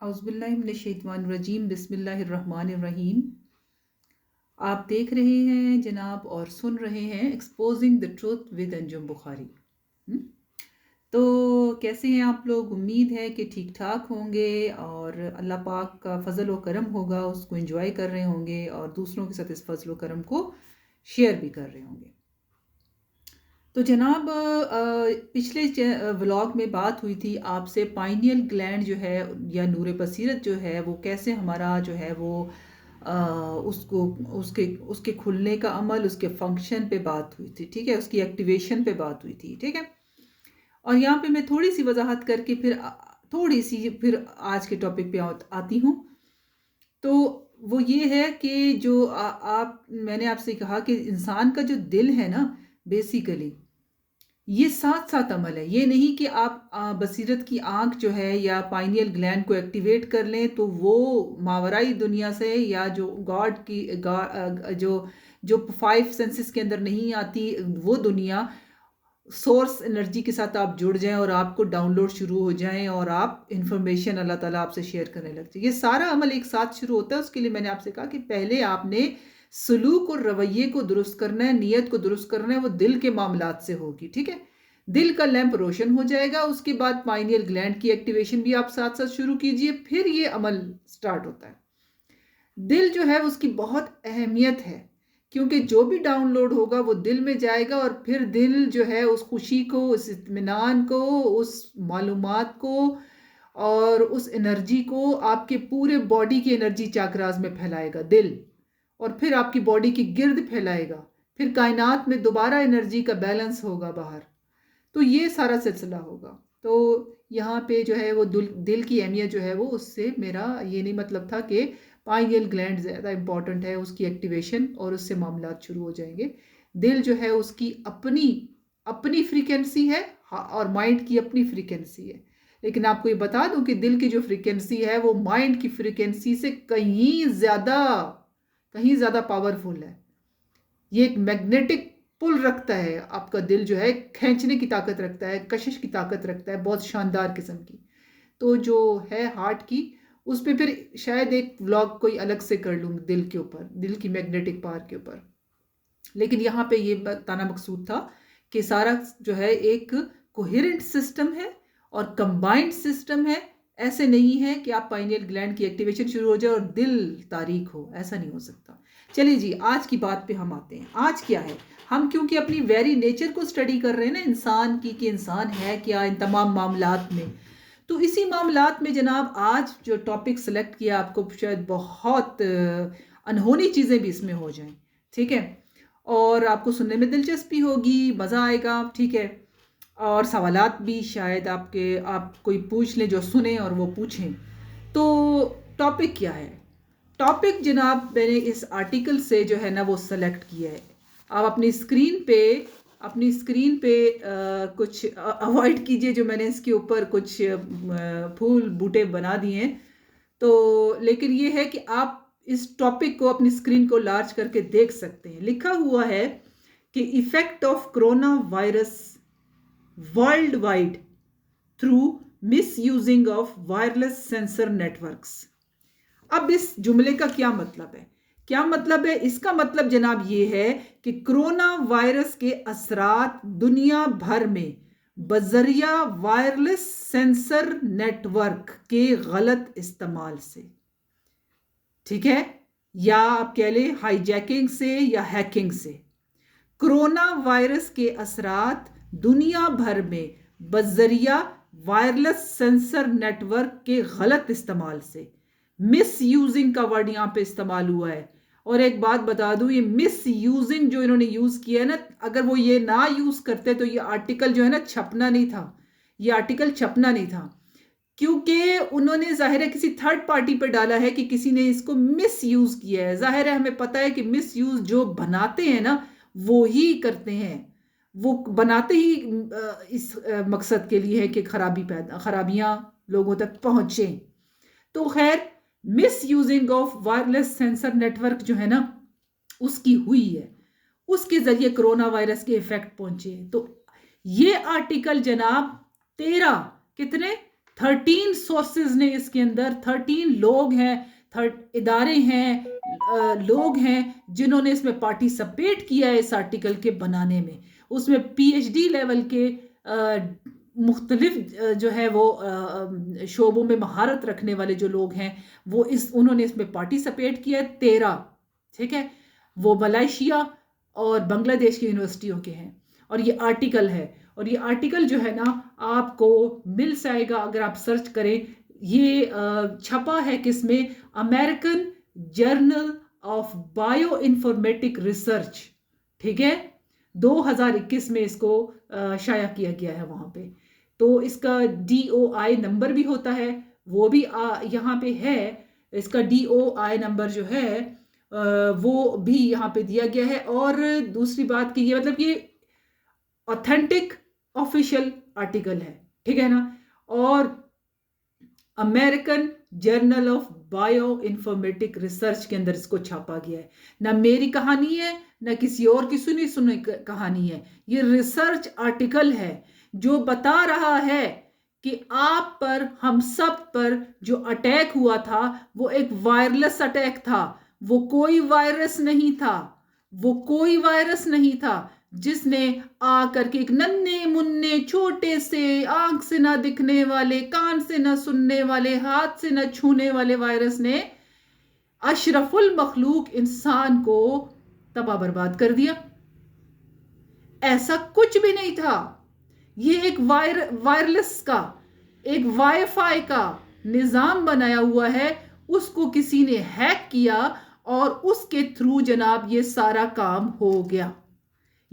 औज़ुबिल्लाहिमिनश्शैतानिर्रजीम बिस्मिल्लाहिर्रहमानिर्रहीम। आप देख रहे हैं जनाब और सुन रहे हैं exposing the truth with Anjum Bukhari. हम्म? तो कैसे हैं आप लोग? उम्मीद है कि ठीक ठाक होंगे और अल्लाह पाक का फ़ज़ल व करम होगा, उसको एंजॉय कर रहे होंगे और दूसरों के साथ इस फ़ज़ल व करम को शेयर भी कर रहे होंगे। तो जनाब पिछले व्लॉग में बात हुई थी आपसे पाइनियल ग्लैंड जो है या नूर बसीरत जो है वो कैसे हमारा जो है वो उसको उसके उसके खुलने का अमल, उसके फंक्शन पे बात हुई थी, ठीक है, उसकी एक्टिवेशन पे बात हुई थी, ठीक है। और यहाँ पे मैं थोड़ी सी वजाहत करके थोड़ी सी फिर आज के टॉपिक पे आती हूँ। तो वो ये है कि जो आप मैंने आपसे कहा कि इंसान का जो दिल है ना, बेसिकली ये साथ साथ अमल है। ये नहीं कि आप बसीरत की आंख जो है या पाइनियल ग्लैंड को एक्टिवेट कर लें तो वो मावराई दुनिया से या जो गॉड की जो जो फाइव सेंसेस के अंदर नहीं आती वो दुनिया, सोर्स एनर्जी के साथ आप जुड़ जाएं और आपको डाउनलोड शुरू हो जाएं और आप इंफॉर्मेशन अल्लाह ताला आपसे शेयर करने लग जाए। ये सारा अमल एक साथ शुरू होता है। उसके लिए मैंने आपसे कहा कि पहले आपने सलूक और रवैये को दुरुस्त करना है, नीयत को दुरुस्त करना है, वो दिल के मामलात से होगी, ठीक है। दिल का लैंप रोशन हो जाएगा, उसके बाद पाइनियल ग्लैंड की एक्टिवेशन भी आप साथ साथ शुरू कीजिए, फिर ये अमल स्टार्ट होता है। दिल जो है उसकी बहुत अहमियत है, क्योंकि जो भी डाउनलोड होगा वो दिल में जाएगा और फिर दिल जो है उस खुशी को, उस इत्मीनान को, उस मालूमात को और उस एनर्जी को आपके पूरे बॉडी की एनर्जी चाक्रास में फैलाएगा दिल, और फिर आपकी बॉडी के गिर्द फैलाएगा, फिर कायनात में दोबारा एनर्जी का बैलेंस होगा बाहर। तो ये सारा सिलसिला होगा। तो यहाँ पे जो है वो दिल की अहमियत जो है वो, उससे मेरा ये नहीं मतलब था कि पाइनियल ग्लैंड ज़्यादा इंपॉर्टेंट है, उसकी एक्टिवेशन और उससे मामलात शुरू हो जाएंगे। दिल जो है उसकी अपनी अपनी फ्रीक्वेंसी है, और माइंड की अपनी फ्रीक्वेंसी है। लेकिन आपको ये बता दूं कि दिल की जो फ्रीक्वेंसी है वो माइंड की फ्रीक्वेंसी से कहीं ज़्यादा पावरफुल है। ये एक मैग्नेटिक पुल रखता है, आपका दिल जो है खींचने की ताकत रखता है, कशिश की ताकत रखता है, बहुत शानदार किस्म की। तो जो है हार्ट की, उस पर फिर शायद एक व्लॉग कोई अलग से कर लूँगी दिल के ऊपर, दिल की मैग्नेटिक पावर के ऊपर। लेकिन यहाँ पे ये बताना मकसूद था कि सारा जो है एक कोहेरेंट सिस्टम है और कंबाइंड सिस्टम है। ऐसे नहीं है कि आप पाइनियल ग्लैंड की एक्टिवेशन शुरू हो जाए और दिल तारीख हो, ऐसा नहीं हो सकता। चलिए जी, आज की बात पे हम आते हैं। आज क्या है, हम क्योंकि अपनी वेरी नेचर को स्टडी कर रहे हैं ना, इंसान की, कि इंसान है क्या इन तमाम मामलात में। तो इसी मामलात में जनाब आज जो टॉपिक सेलेक्ट किया, आपको शायद बहुत अनहोनी चीज़ें भी इसमें हो जाएं, ठीक है, और आपको सुनने में दिलचस्पी होगी, मज़ा आएगा, ठीक है, और सवालात भी शायद आप कोई पूछ लें जो सुने और वो पूछें। तो टॉपिक क्या है? टॉपिक जनाब मैंने इस आर्टिकल से जो है ना वो सेलेक्ट किया है। आप अपनी स्क्रीन पे कुछ अवॉइड कीजिए, जो मैंने इसके ऊपर कुछ फूल बूटे बना दिए हैं। तो लेकिन ये है कि आप इस टॉपिक को अपनी स्क्रीन को लार्ज करके देख सकते हैं। लिखा हुआ है कि effect of corona virus world wide through miss using of wireless sensor networks. अब इस जुमले का क्या मतलब है? क्या मतलब है इसका? मतलब जनाब ये है कि कोरोना वायरस के असरात दुनिया भर में बजरिया वायरलेस सेंसर नेटवर्क के गलत इस्तेमाल से, ठीक है, या आप कह लें हाईजैकिंग से या हैकिंग से, कोरोना वायरस के असरात दुनिया भर में बजरिया वायरलेस सेंसर नेटवर्क के गलत इस्तेमाल से, मिस यूजिंग का वर्ड यहाँ पे इस्तेमाल हुआ है। और एक बात बता दूं, ये मिस यूजिंग जो इन्होंने यूज किया है ना, अगर वो ये ना यूज करते तो ये आर्टिकल जो है ना छपना नहीं था, ये आर्टिकल छपना नहीं था, क्योंकि उन्होंने जाहिर है किसी थर्ड पार्टी पर डाला है कि किसी ने इसको मिस यूज किया है। जाहिर है हमें पता है कि मिस यूज जो बनाते हैं ना वो ही करते हैं, वो बनाते ही इस मकसद के लिए है कि खराबियां लोगों तक पहुंचे। तो खैर, miss using of wireless sensor network जो है ना उसकी हुई है, उसके जरिए कोरोना वायरस के इफेक्ट पहुंचे। तो ये आर्टिकल जनाब 13 कितने 13 सोर्सेज ने इसके अंदर, 13 लोग हैं, इदारे हैं, लोग हैं जिन्होंने इसमें पार्टिसिपेट किया है इस आर्टिकल के बनाने में। उसमें PhD लेवल के मुख्तलिफ जो है वो शोबों में महारत रखने वाले जो लोग हैं वो उन्होंने इसमें पार्टिसिपेट किया है 13, ठीक है। वो मलेशिया और बांग्लादेश की यूनिवर्सिटियों के हैं और ये आर्टिकल है। और ये आर्टिकल जो है ना आपको मिल जाएगा अगर आप सर्च करें। ये छपा है किसमें? American journal of bioinformatic research, ठीक है। 2021 में इसको शाया किया गया है वहां पे। तो इसका DOI नंबर भी होता है, वो भी यहाँ पे है। इसका DOI नंबर जो है वो भी यहाँ पे दिया गया है। और दूसरी बात कि ये मतलब ये ऑथेंटिक ऑफिशियल आर्टिकल है, ठीक है ना। और American journal of bioinformatic research के अंदर इसको छापा गया है। ना मेरी कहानी है ना किसी और की सुनी सुनी कहानी है, ये रिसर्च आर्टिकल है जो बता रहा है कि आप पर, हम सब पर जो अटैक हुआ था वो एक वायरलेस अटैक था। वो कोई वायरस नहीं था, वो कोई वायरस नहीं था जिसने आकर के एक नन्हे मुन्ने छोटे से, आंख से ना दिखने वाले, कान से ना सुनने वाले, हाथ से ना छूने वाले वायरस ने अशरफुल मखलूक इंसान को तबाह बर्बाद कर दिया। ऐसा कुछ भी नहीं था। ये एक वायरलेस का, एक वाईफाई का निजाम बनाया हुआ है, उसको किसी ने हैक किया और उसके थ्रू जनाब ये सारा काम हो गया।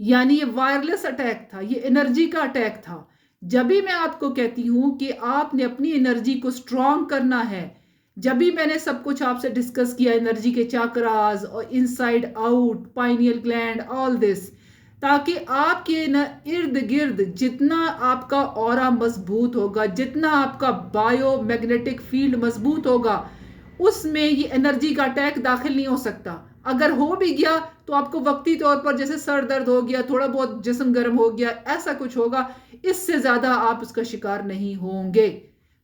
यानी ये वायरलेस अटैक था, ये एनर्जी का अटैक था। जब भी मैं आपको कहती हूं कि आपने अपनी एनर्जी को स्ट्रॉन्ग करना है, जब भी मैंने सब कुछ आपसे डिस्कस किया, एनर्जी के चाक्रास और inside out, pineal gland, all this, ताकि आपके इर्द गिर्द जितना आपका ऑरा मजबूत होगा, जितना आपका बायो मैग्नेटिक फील्ड मजबूत होगा, उसमें ये एनर्जी का अटैक दाखिल नहीं हो सकता। अगर हो भी गया तो आपको वक्ती तौर पर जैसे सर दर्द हो गया, थोड़ा बहुत जिस्म गर्म हो गया, ऐसा कुछ होगा, इससे ज्यादा आप उसका शिकार नहीं होंगे।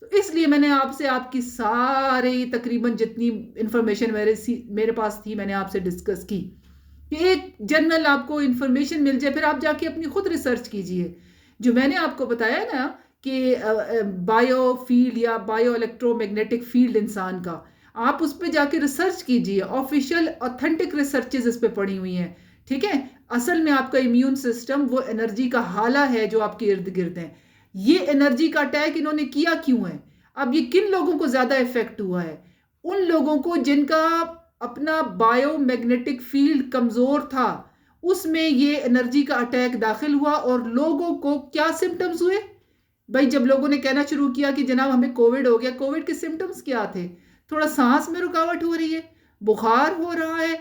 तो इसलिए मैंने आपसे आपकी सारी तकरीबन जितनी इंफॉर्मेशन मेरे पास थी मैंने आपसे डिस्कस की कि एक जनरल आपको इंफॉर्मेशन मिल जाए, फिर आप जाके अपनी खुद रिसर्च कीजिए। जो मैंने आपको बताया ना कि बायो फील्ड या बायो इलेक्ट्रोमैग्नेटिक फील्ड इंसान का, आप उस पर जाके रिसर्च कीजिए। ऑफिशियल ऑथेंटिक रिसर्चेज इस पे पड़ी हुई हैं, ठीक है। असल में आपका इम्यून सिस्टम वो एनर्जी का हाला है जो आपके इर्द गिर्द है। ये एनर्जी का अटैक इन्होंने किया क्यों है? अब ये किन लोगों को ज्यादा इफेक्ट हुआ है? उन लोगों को जिनका अपना बायो मैग्नेटिक फील्ड कमजोर था, उसमें ये एनर्जी का अटैक दाखिल हुआ। और लोगों को क्या सिम्टम्स हुए भाई? जब लोगों ने कहना शुरू किया कि जनाब हमें कोविड हो गया, कोविड के सिम्टम्स क्या थे? थोड़ा सांस में रुकावट हो रही है, बुखार हो रहा है,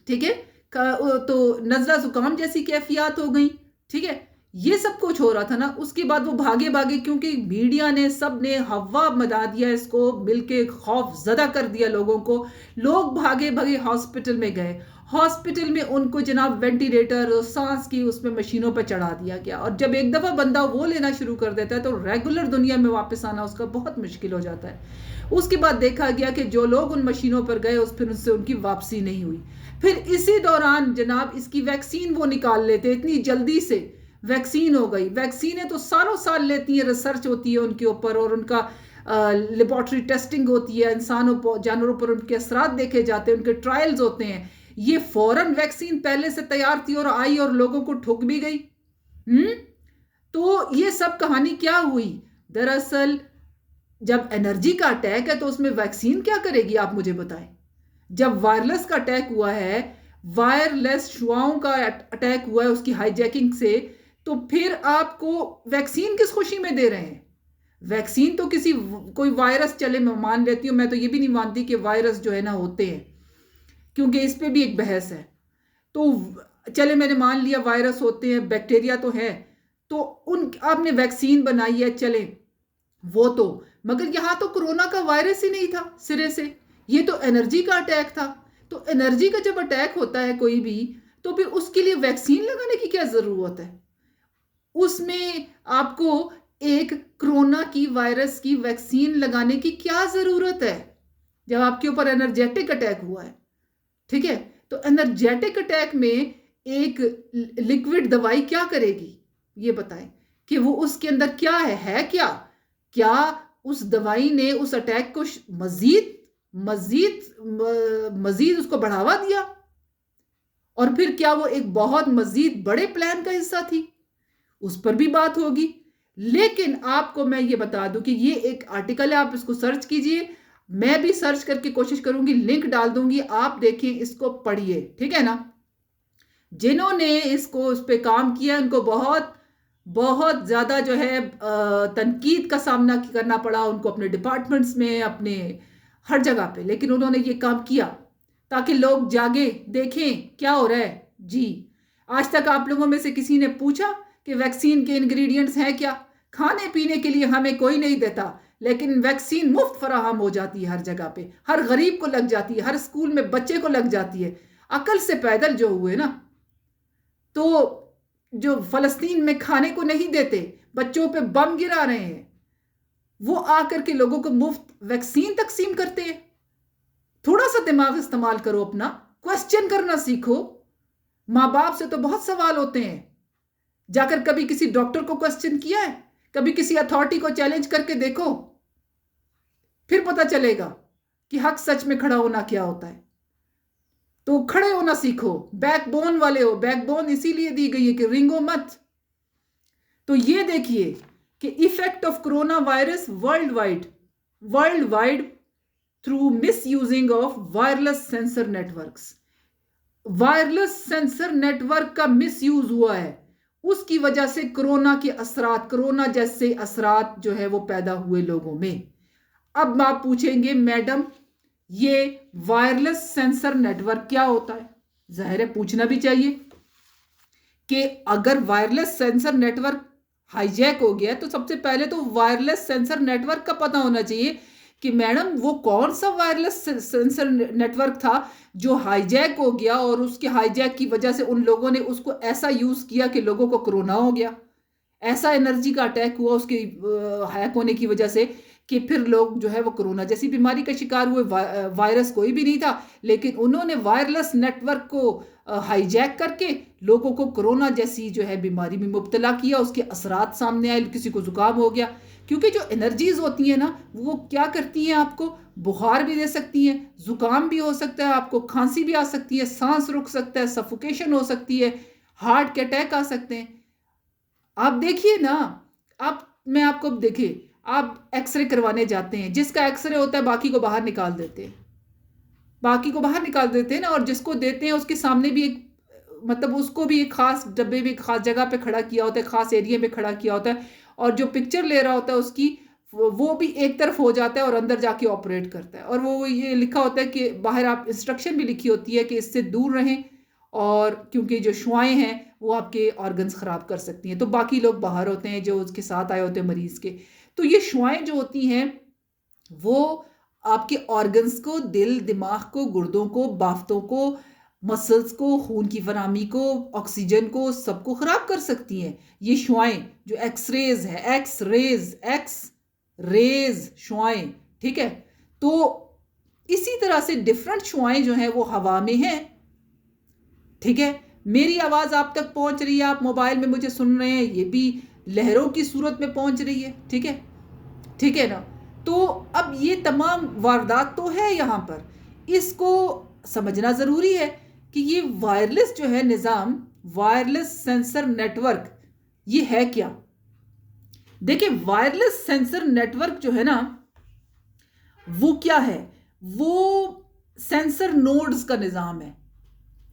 ठीक है, तो नजला जुकाम जैसी कैफियत हो गई, ठीक है, ये सब कुछ हो रहा था ना। उसके बाद वो भागे भागे, क्योंकि मीडिया ने, सब ने हवा मचा दिया इसको, मिलके खौफ ज़दा कर दिया लोगों को। लोग भागे भागे हॉस्पिटल में गए, हॉस्पिटल में उनको जनाब वेंटिलेटर और सांस की उसमें मशीनों पर चढ़ा दिया गया। और जब एक दफ़ा बंदा वो लेना शुरू कर देता है तो रेगुलर दुनिया में वापस आना उसका बहुत मुश्किल हो जाता है। उसके बाद देखा गया कि जो लोग उन मशीनों पर गए फिर उससे उनकी वापसी नहीं हुई। फिर इसी दौरान जनाब इसकी वैक्सीन वो निकाल लेते, इतनी जल्दी से वैक्सीन हो गई। वैक्सीनें तो सालों साल लेती हैं, रिसर्च होती है उनके ऊपर और उनका लेबोरेटरी टेस्टिंग होती है, इंसानों पर, जानवरों पर उनके असरात देखे जाते हैं, उनके ट्रायल्स होते हैं। ये फौरन वैक्सीन पहले से तैयार थी और आई और लोगों को ठुक भी गई। तो ये सब कहानी क्या हुई? दरअसल जब एनर्जी का अटैक है तो उसमें वैक्सीन क्या करेगी, आप मुझे बताएं। जब वायरलेस का अटैक हुआ है, वायरलेस शुआओं का अटैक हुआ है उसकी हाईजैकिंग से, तो फिर आपको वैक्सीन किस खुशी में दे रहे हैं? वैक्सीन तो किसी, कोई वायरस, चले मैं मान लेती हूँ, मैं तो ये भी नहीं मानती कि वायरस जो है ना होते हैं, क्योंकि इस पे भी एक बहस है। तो चले मैंने मान लिया वायरस होते हैं, बैक्टीरिया तो है, तो उन आपने वैक्सीन बनाई है, चले वो तो, मगर यहां तो कोरोना का वायरस ही नहीं था सिरे से, ये तो एनर्जी का अटैक था। तो एनर्जी का जब अटैक होता है कोई भी, तो फिर उसके लिए वैक्सीन लगाने की क्या जरूरत है? उसमें आपको एक कोरोना की वायरस की वैक्सीन लगाने की क्या जरूरत है जब आपके ऊपर एनर्जेटिक अटैक हुआ है? ठीक है, तो एनर्जेटिक अटैक में एक लिक्विड दवाई क्या करेगी, ये बताएं कि वो उसके अंदर क्या है क्या? क्या उस दवाई ने उस अटैक को मजीद मजीद मजीद उसको बढ़ावा दिया? और फिर क्या वो एक बहुत मजीद बड़े प्लान का हिस्सा थी? उस पर भी बात होगी। लेकिन आपको मैं ये बता दूं कि ये एक आर्टिकल है, आप इसको सर्च कीजिए, मैं भी सर्च करके कोशिश करूंगी, लिंक डाल दूंगी, आप देखें, इसको पढ़िए, ठीक है ना। जिन्होंने इसको उस पर काम किया उनको बहुत बहुत ज्यादा जो है तनकीद का सामना करना पड़ा उनको, अपने डिपार्टमेंट्स में, अपने हर जगह पे, लेकिन उन्होंने ये काम किया ताकि लोग जागे, देखें क्या हो रहा है जी। आज तक आप लोगों में से किसी ने पूछा कि वैक्सीन के इंग्रेडिएंट्स हैं क्या? खाने पीने के लिए हमें कोई नहीं देता, लेकिन वैक्सीन मुफ्त फराहम हो जाती है हर जगह पे, हर गरीब को लग जाती है, हर स्कूल में बच्चे को लग जाती है। अकल से पैदल जो हुए ना, तो जो फलस्तीन में खाने को नहीं देते, बच्चों पे बम गिरा रहे हैं, वो आकर के लोगों को मुफ्त वैक्सीन तकसीम करते हैं। थोड़ा सा दिमाग इस्तेमाल करो अपना, क्वेश्चन करना सीखो। माँ बाप से तो बहुत सवाल होते हैं, जाकर कभी किसी डॉक्टर को क्वेश्चन किया है? कभी किसी अथॉरिटी को चैलेंज करके देखो, फिर पता चलेगा कि हक सच में खड़ा होना क्या होता है। तो खड़े होना सीखो, बैकबोन वाले हो। बैकबोन इसीलिए दी गई है कि रिंगो मत। तो ये देखिए कि effect of corona virus world wide through miss using of wireless sensor networks. Wireless sensor network का मिस यूज हुआ है, उसकी वजह से कोरोना के असरात, कोरोना जैसे असरात जो है वो पैदा हुए लोगों में। अब आप पूछेंगे मैडम ये वायरलेस सेंसर नेटवर्क क्या होता है? जाहिर है पूछना भी चाहिए कि अगर वायरलेस सेंसर नेटवर्क हाईजैक हो गया तो सबसे पहले तो वायरलेस सेंसर नेटवर्क का पता होना चाहिए कि मैडम वो कौन सा वायरलेस सेंसर नेटवर्क था जो हाईजैक हो गया, और उसके हाईजैक की वजह से उन लोगों ने उसको ऐसा यूज किया कि लोगों को कोरोना हो गया, ऐसा एनर्जी का अटैक हुआ उसके हैक होने की वजह से कि फिर लोग जो है वो कोरोना जैसी बीमारी का शिकार हुए। वायरस कोई भी नहीं था, लेकिन उन्होंने वायरलेस नेटवर्क को हाईजैक करके लोगों को कोरोना जैसी जो है बीमारी में मुब्तला किया। उसके असरात सामने आए, किसी को जुकाम हो गया, क्योंकि जो एनर्जीज होती हैं ना वो क्या करती हैं, आपको बुखार भी दे सकती हैं, जुकाम भी हो सकता है, आपको खांसी भी आ सकती है, सांस रुक सकता है, सफोकेशन हो सकती है, हार्ट के अटैक आ सकते हैं। आप देखिए ना, आप मैं आपको देखिए, आप एक्सरे करवाने जाते हैं, जिसका एक्सरे होता है बाकी को बाहर निकाल देते हैं, बाकी को बाहर निकाल देते हैं ना, और जिसको देते हैं उसके सामने भी एक मतलब उसको भी एक खास डब्बे में खास जगह पे खड़ा किया होता है, खास एरिया में खड़ा किया होता है, और जो पिक्चर ले रहा होता है उसकी वो भी एक तरफ हो जाता है और अंदर जाके ऑपरेट करता है। और वो ये लिखा होता है कि बाहर आप इंस्ट्रक्शन भी लिखी होती है कि इससे दूर रहें, और क्योंकि जो शुआएं हैं वो आपके ऑर्गन्स ख़राब कर सकती हैं। तो बाकी लोग बाहर होते हैं जो उसके साथ आए होते हैं मरीज़ के। तो ये शुआएं जो होती हैं वो आपके ऑर्गन्स को, दिल दिमाग को, गुर्दों को, बाफ्तों को, मसल्स को, खून की फराहमी को, ऑक्सीजन को, सबको ख़राब कर सकती हैं ये शुआएं। जो एक्स रेज शुआएं, ठीक है। तो इसी तरह से डिफरेंट शुआएं जो हैं वो हवा में हैं, ठीक है। मेरी आवाज़ आप तक पहुंच रही है, आप मोबाइल में मुझे सुन रहे हैं, ये भी लहरों की सूरत में पहुंच रही है, ठीक है, ठीक है ना। तो अब ये तमाम वारदात तो है यहाँ पर, इसको समझना ज़रूरी है कि ये वायरलेस जो है निज़ाम, वायरलेस सेंसर नेटवर्क, ये है क्या। देखिए वायरलेस सेंसर नेटवर्क जो है ना वो क्या है, वो सेंसर नोड्स का निज़ाम है।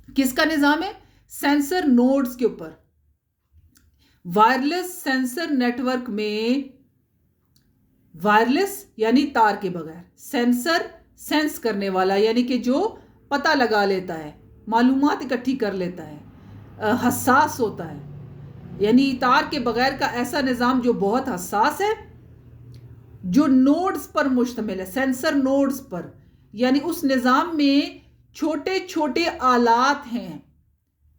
किसका निज़ाम है? सेंसर नोड्स के ऊपर। वायरलेस सेंसर नेटवर्क में वायरलेस यानी तार के बगैर, सेंसर सेंस करने वाला यानी कि जो पता लगा लेता है, मालूमात इकट्ठी कर लेता है, हसास होता है, यानी तार के बगैर का ऐसा निज़ाम जो बहुत हसास है, जो नोड्स पर मुश्तमिल है, सेंसर नोड्स पर, यानी उस निज़ाम में छोटे छोटे आलात हैं।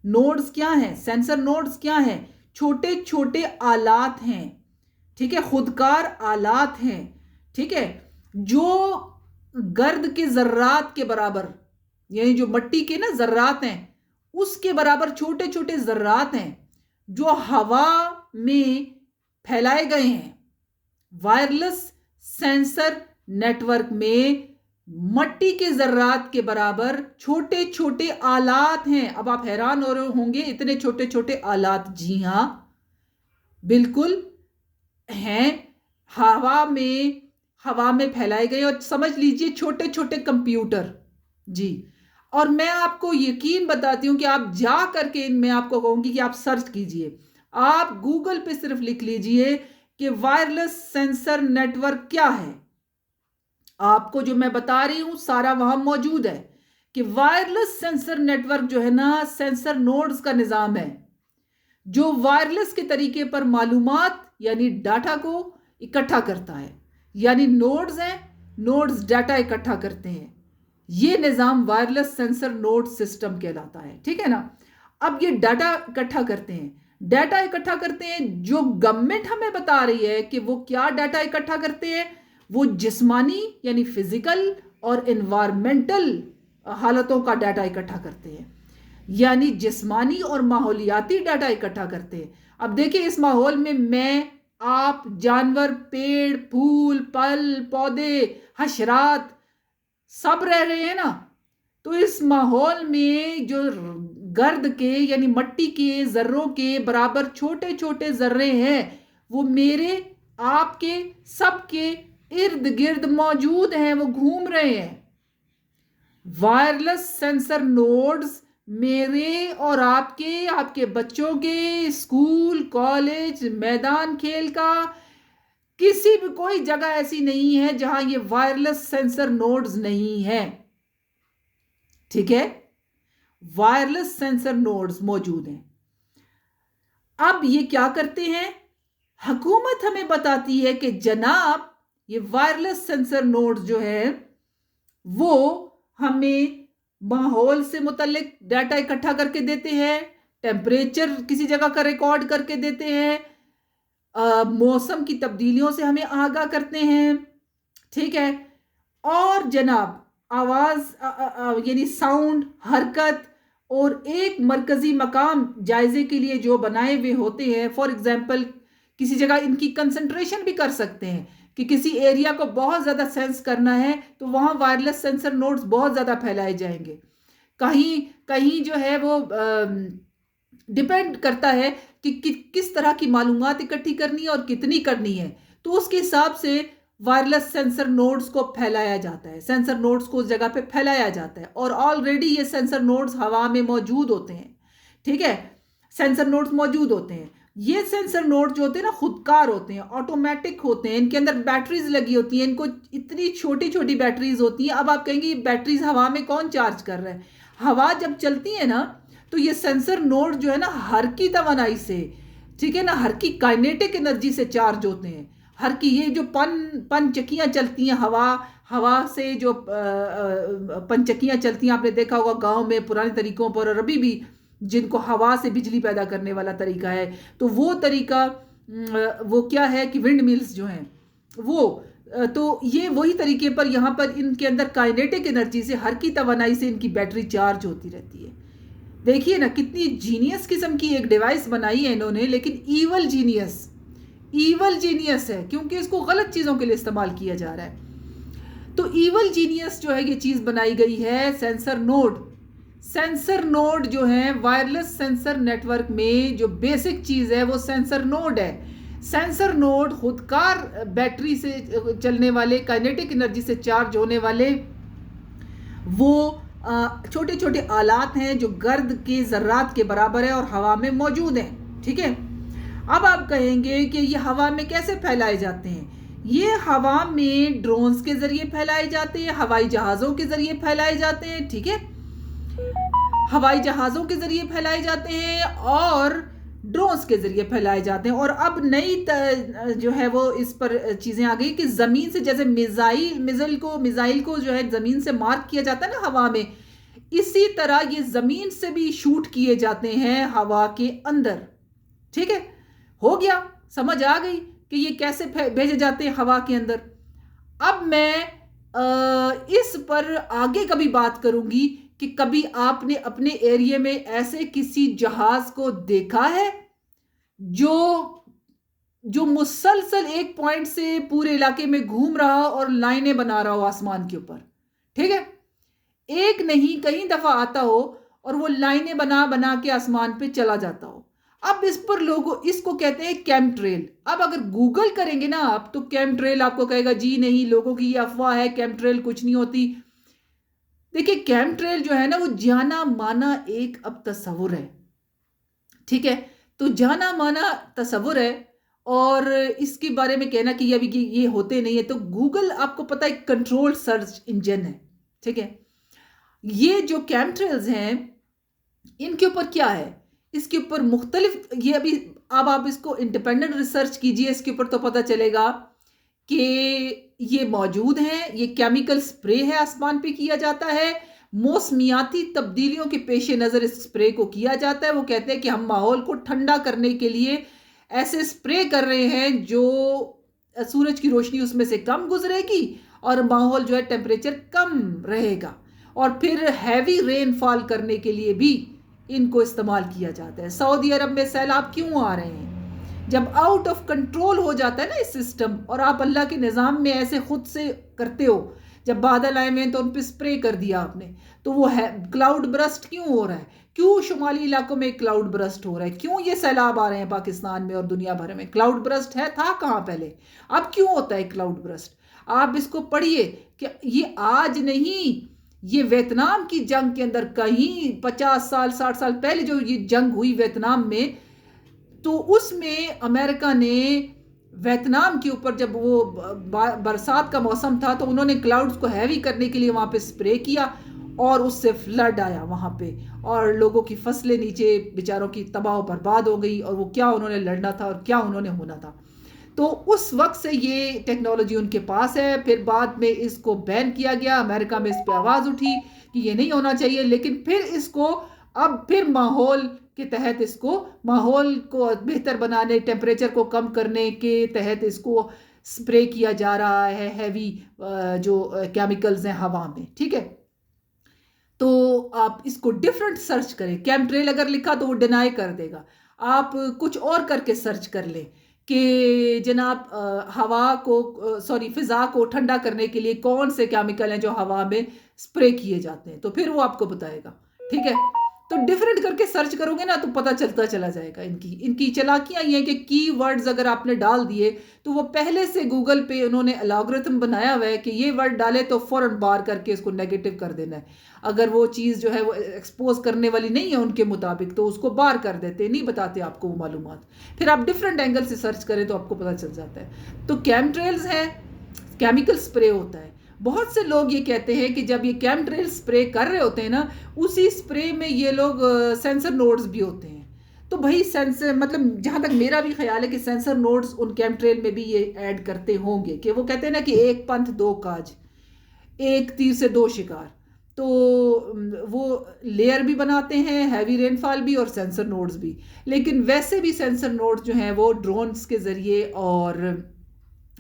नोड्स क्या हैं? सेंसर नोड्स क्या हैं? छोटे छोटे आलात हैं ठीक है, खुदकार आलात हैं, ठीक है, जो गर्द के जर्रात के बराबर, यानी जो मट्टी के ना जर्रात हैं उसके बराबर छोटे छोटे जर्रात हैं जो हवा में फैलाए गए हैं। वायरलेस सेंसर नेटवर्क में मट्टी के जर्रात के बराबर छोटे छोटे आलात हैं। अब आप हैरान हो रहे होंगे, इतने छोटे छोटे आलात? जी हां, बिल्कुल हैं, हवा में फैलाए गए, और समझ लीजिए छोटे छोटे कंप्यूटर। जी, और मैं आपको यकीन बताती हूं कि आप जा करके, मैं आपको कहूंगी कि आप सर्च कीजिए, आप गूगल पे सिर्फ लिख लीजिए कि वायरलेस सेंसर नेटवर्क क्या है। आपको जो मैं बता रही हूं सारा वहां मौजूद है कि वायरलेस सेंसर नेटवर्क जो है ना, सेंसर नोड्स का निजाम है जो वायरलेस के तरीके पर मालूमात यानी डाटा को इकट्ठा करता है। यानी नोड्स हैं, नोड्स डाटा इकट्ठा करते हैं, ये निजाम वायरलेस सेंसर नोड सिस्टम कहलाता है, ठीक है ना। अब ये डाटा इकट्ठा करते हैं, डाटा इकट्ठा करते हैं, जो गवर्नमेंट हमें बता रही है कि वो क्या डाटा इकट्ठा करते हैं, वो जिस्मानी यानी फिजिकल और एनवायरमेंटल हालतों का डाटा इकट्ठा करते हैं, यानी जिस्मानी और माहौलियाती डाटा इकट्ठा करते हैं। अब देखिए, इस माहौल में मैं, आप, जानवर, पेड़, फूल, फल, पौधे, हशरात सब रह रहे हैं ना। तो इस माहौल में जो गर्द के यानी मट्टी के जर्रों के बराबर छोटे छोटे जर्रे हैं, वो मेरे, आपके, सबके इर्द गिर्द मौजूद हैं, वो घूम रहे हैं। वायरलेस सेंसर नोड्स मेरे और आपके, आपके बच्चों के स्कूल, कॉलेज, मैदान खेल का, किसी भी कोई जगह ऐसी नहीं है जहां ये वायरलेस सेंसर नोड्स नहीं है, ठीक है। वायरलेस सेंसर नोड्स मौजूद हैं। अब ये क्या करते हैं? हुकूमत हमें बताती है कि जनाब, ये वायरलेस सेंसर नोड्स जो है वो हमें माहौल से मुतल्लिक डाटा इकट्ठा करके देते हैं, टेम्परेचर किसी जगह का रिकॉर्ड करके देते हैं, मौसम की तब्दीलियों से हमें आगाह करते हैं, ठीक है। और जनाब आवाज यानी साउंड, हरकत और एक मरकजी मकाम जायजे के लिए जो बनाए हुए होते हैं, फॉर एग्जांपल किसी जगह इनकी कंसंट्रेशन भी कर सकते हैं कि किसी एरिया को बहुत ज़्यादा सेंस करना है तो वहाँ वायरलेस सेंसर नोड्स बहुत ज़्यादा फैलाए जाएंगे। कहीं कहीं जो है वो डिपेंड करता है कि किस तरह की मालूमात इकट्ठी करनी है और कितनी करनी है, तो उसके हिसाब से वायरलेस सेंसर नोड्स को फैलाया जाता है, सेंसर नोड्स को उस जगह पे फैलाया जाता है। और ऑलरेडी ये सेंसर नोड्स हवा में मौजूद होते हैं, ठीक है, सेंसर नोड्स मौजूद होते हैं। ये सेंसर नोड जो होते हैं ना, खुदकार होते हैं, ऑटोमेटिक होते हैं, इनके अंदर बैटरीज लगी होती हैं, इनको इतनी छोटी छोटी बैटरीज होती हैं। अब आप कहेंगे बैटरीज हवा में कौन चार्ज कर रहा है? हवा जब चलती है ना तो ये सेंसर नोड जो है ना हर की तवानाई से, ठीक है ना, हर की काइनेटिक एनर्जी से चार्ज होते हैं। हर की ये जो पनचक्कियाँ चलती हैं, हवा से जो पनचक्कियाँ चलती हैं, आपने देखा होगा गाँव में पुराने तरीकों पर, और अभी भी जिनको हवा से बिजली पैदा करने वाला तरीका है, तो वो तरीका वो क्या है कि विंड मिल्स जो हैं वो, तो ये वही तरीके पर यहाँ पर इनके अंदर काइनेटिक एनर्जी से, हर की तवानाई से इनकी बैटरी चार्ज होती रहती है। देखिए ना कितनी जीनियस किस्म की एक डिवाइस बनाई है इन्होंने, लेकिन ईवल जीनियस है क्योंकि इसको गलत चीज़ों के लिए इस्तेमाल किया जा रहा है। तो ईवल जीनियस जो है ये चीज़ बनाई गई है सेंसर नोड जो है वायरलेस सेंसर नेटवर्क में जो बेसिक चीज़ है वो सेंसर नोड है। सेंसर नोड खुदकार बैटरी से चलने वाले, काइनेटिक एनर्जी से चार्ज होने वाले वो छोटे छोटे आलात हैं जो गर्द के ज़र्रात के बराबर है और हवा में मौजूद हैं, ठीक है। अब आप कहेंगे कि ये हवा में कैसे फैलाए जाते हैं? ये हवा में ड्रोन्स के ज़रिए फैलाए जाते हैं, हवाई जहाज़ों के ज़रिए फैलाए जाते हैं, ठीक है, हवाई जहाज़ों के ज़रिए फैलाए जाते हैं और ड्रोन्स के ज़रिए फैलाए जाते हैं। और अब नई जो है वो इस पर चीज़ें आ गई कि ज़मीन से, जैसे मिसाइल को जो है ज़मीन से मार्क किया जाता है ना हवा में, इसी तरह ये ज़मीन से भी शूट किए जाते हैं हवा के अंदर, ठीक है। हो गया, समझ आ गई कि ये कैसे भेजे जाते हैं हवा के अंदर। अब मैं इस पर आगे कभी बात करूंगी कि कभी आपने अपने एरिया में ऐसे किसी जहाज को देखा है जो जो मुसलसल एक पॉइंट से पूरे इलाके में घूम रहा हो और लाइनें बना रहा हो आसमान के ऊपर। ठीक है, एक नहीं कई दफा आता हो और वो लाइनें बना बना के आसमान पे चला जाता हो। अब इस पर लोगों इसको कहते हैं कैमट्रेल। अब अगर गूगल करेंगे ना आप तो कैमट्रेल आपको कहेगा जी नहीं, लोगों की ये अफवाह है, कैमट्रेल कुछ नहीं होती। देखिए कैमट्रेल जो है ना वो जाना माना एक अब तस्वुर है। ठीक है, तो जाना माना तस्वुर है और इसके बारे में कहना कि ये होते नहीं है। तो गूगल आपको पता है कंट्रोल सर्च इंजन है। ठीक है, ये जो कैमट्रेल्स हैं इनके ऊपर क्या है, इसके ऊपर मुख्तलिफ ये अभी अब आप इसको इंडिपेंडेंट रिसर्च कीजिए इसके ऊपर तो पता चलेगा कि ये मौजूद हैं। ये केमिकल स्प्रे है, आसमान पे किया जाता है, मौसमियाती तब्दीलियों के पेश नज़र इस स्प्रे को किया जाता है। वो कहते हैं कि हम माहौल को ठंडा करने के लिए ऐसे स्प्रे कर रहे हैं जो सूरज की रोशनी उसमें से कम गुजरेगी और माहौल जो है टेम्परेचर कम रहेगा। और फिर हैवी रेनफॉल करने के लिए भी इनको इस्तेमाल किया जाता है। सऊदी अरब में सैलाब क्यों आ रहे हैं? जब आउट ऑफ कंट्रोल हो जाता है ना इस सिस्टम और आप अल्लाह के निज़ाम में ऐसे खुद से करते हो, जब बादल आए हुए हैं तो उन पर स्प्रे कर दिया आपने, तो वो है क्लाउड ब्रस्ट क्यों हो रहा है? क्यों शुमाली इलाकों में क्लाउड ब्रस्ट हो रहा है? क्यों ये सैलाब आ रहे हैं पाकिस्तान में और दुनिया भर में? क्लाउड ब्रस्ट है था कहाँ पहले, अब क्यों होता है क्लाउड ब्रस्ट? आप इसको पढ़िए कि ये आज नहीं, ये वियतनाम की जंग के अंदर कहीं 50 साल 60 साल पहले जो ये जंग हुई वियतनाम में, तो उसमें अमेरिका ने वियतनाम के ऊपर जब वो बरसात का मौसम था तो उन्होंने क्लाउड्स को हैवी करने के लिए वहाँ पे स्प्रे किया और उससे फ्लड आया वहाँ पे और लोगों की फसलें नीचे बेचारों की तबाह बर्बाद हो गई। और वो क्या उन्होंने लड़ना था और क्या उन्होंने होना था। तो उस वक्त से ये टेक्नोलॉजी उनके पास है। फिर बाद में इसको बैन किया गया, अमेरिका में इस पर आवाज़ उठी कि ये नहीं होना चाहिए, लेकिन फिर इसको अब फिर माहौल के तहत इसको माहौल को बेहतर बनाने, टेम्परेचर को कम करने के तहत इसको स्प्रे किया जा रहा है हैवी जो केमिकल्स हैं हवा में। ठीक है, तो आप इसको डिफरेंट सर्च करें। कैमट्रेल अगर लिखा तो वो डिनाई कर देगा। आप कुछ और करके सर्च कर लें कि जनाब हवा को सॉरी फिज़ा को ठंडा करने के लिए कौन से केमिकल हैं जो हवा में स्प्रे किए जाते हैं, तो फिर वो आपको बताएगा। ठीक है, तो डिफरेंट करके सर्च करोगे ना तो पता चलता चला जाएगा। इनकी इनकी चालाकियाँ ये हैं कि कीवर्ड्स अगर आपने डाल दिए तो वो पहले से गूगल पे उन्होंने एल्गोरिथम बनाया हुआ है कि ये वर्ड डाले तो फ़ौरन बार करके इसको नेगेटिव कर देना है। अगर वो चीज़ जो है वो एक्सपोज करने वाली नहीं है उनके मुताबिक तो उसको बार कर देते, नहीं बताते आपको वो मालूमात। फिर आप डिफरेंट एंगल से सर्च करें तो आपको पता चल जाता है। तो कैमट्रेल्स हैं, केमिकल स्प्रे होता है। बहुत से लोग ये कहते हैं कि जब ये कैमट्रेल स्प्रे कर रहे होते हैं ना, उसी स्प्रे में ये लोग सेंसर नोड्स भी होते हैं। तो भाई सेंसर मतलब जहाँ तक मेरा भी ख्याल है कि सेंसर नोड्स उन कैमट्रेल में भी ये ऐड करते होंगे कि वो कहते हैं ना कि एक पंथ दो काज, एक तीर से दो शिकार। तो वो लेयर भी बनाते हैं, हैवी रेनफॉल भी और सेंसर नोड्स भी। लेकिन वैसे भी सेंसर नोड्स जो हैं वो ड्रोन्स के ज़रिए और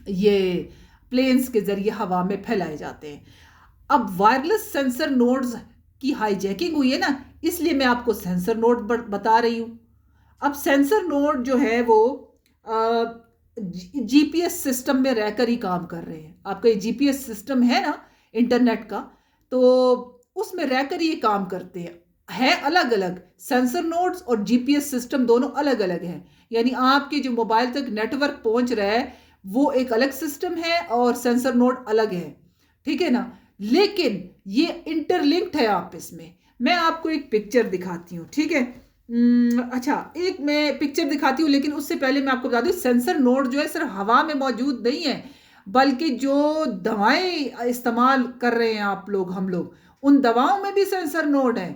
ये प्लेन्स के ज़रिए हवा में फैलाए जाते हैं। अब वायरलेस सेंसर नोड्स की हाईजैकिंग हुई है ना, इसलिए मैं आपको सेंसर नोड बता रही हूँ। अब सेंसर नोड जो है वो जीपीएस सिस्टम में रहकर ही काम कर रहे हैं। आपका ये जीपीएस सिस्टम है ना इंटरनेट का, तो उसमें रहकर ये काम करते हैं। है अलग अलग सेंसर नोड्स और जीपीएस सिस्टम दोनों अलग अलग हैं। यानी आपके जो मोबाइल तक नेटवर्क पहुंच रहा है वो एक अलग सिस्टम है और सेंसर नोड अलग है। ठीक है ना, लेकिन ये इंटरलिंक्ड है आपस में। मैं आपको एक पिक्चर दिखाती हूँ। ठीक है, अच्छा एक मैं पिक्चर दिखाती हूँ, लेकिन उससे पहले मैं आपको बता दूँ सेंसर नोड जो है सिर्फ हवा में मौजूद नहीं है, बल्कि जो दवाएं इस्तेमाल कर रहे हैं आप लोग, हम लोग, उन दवाओं में भी सेंसर नोड है।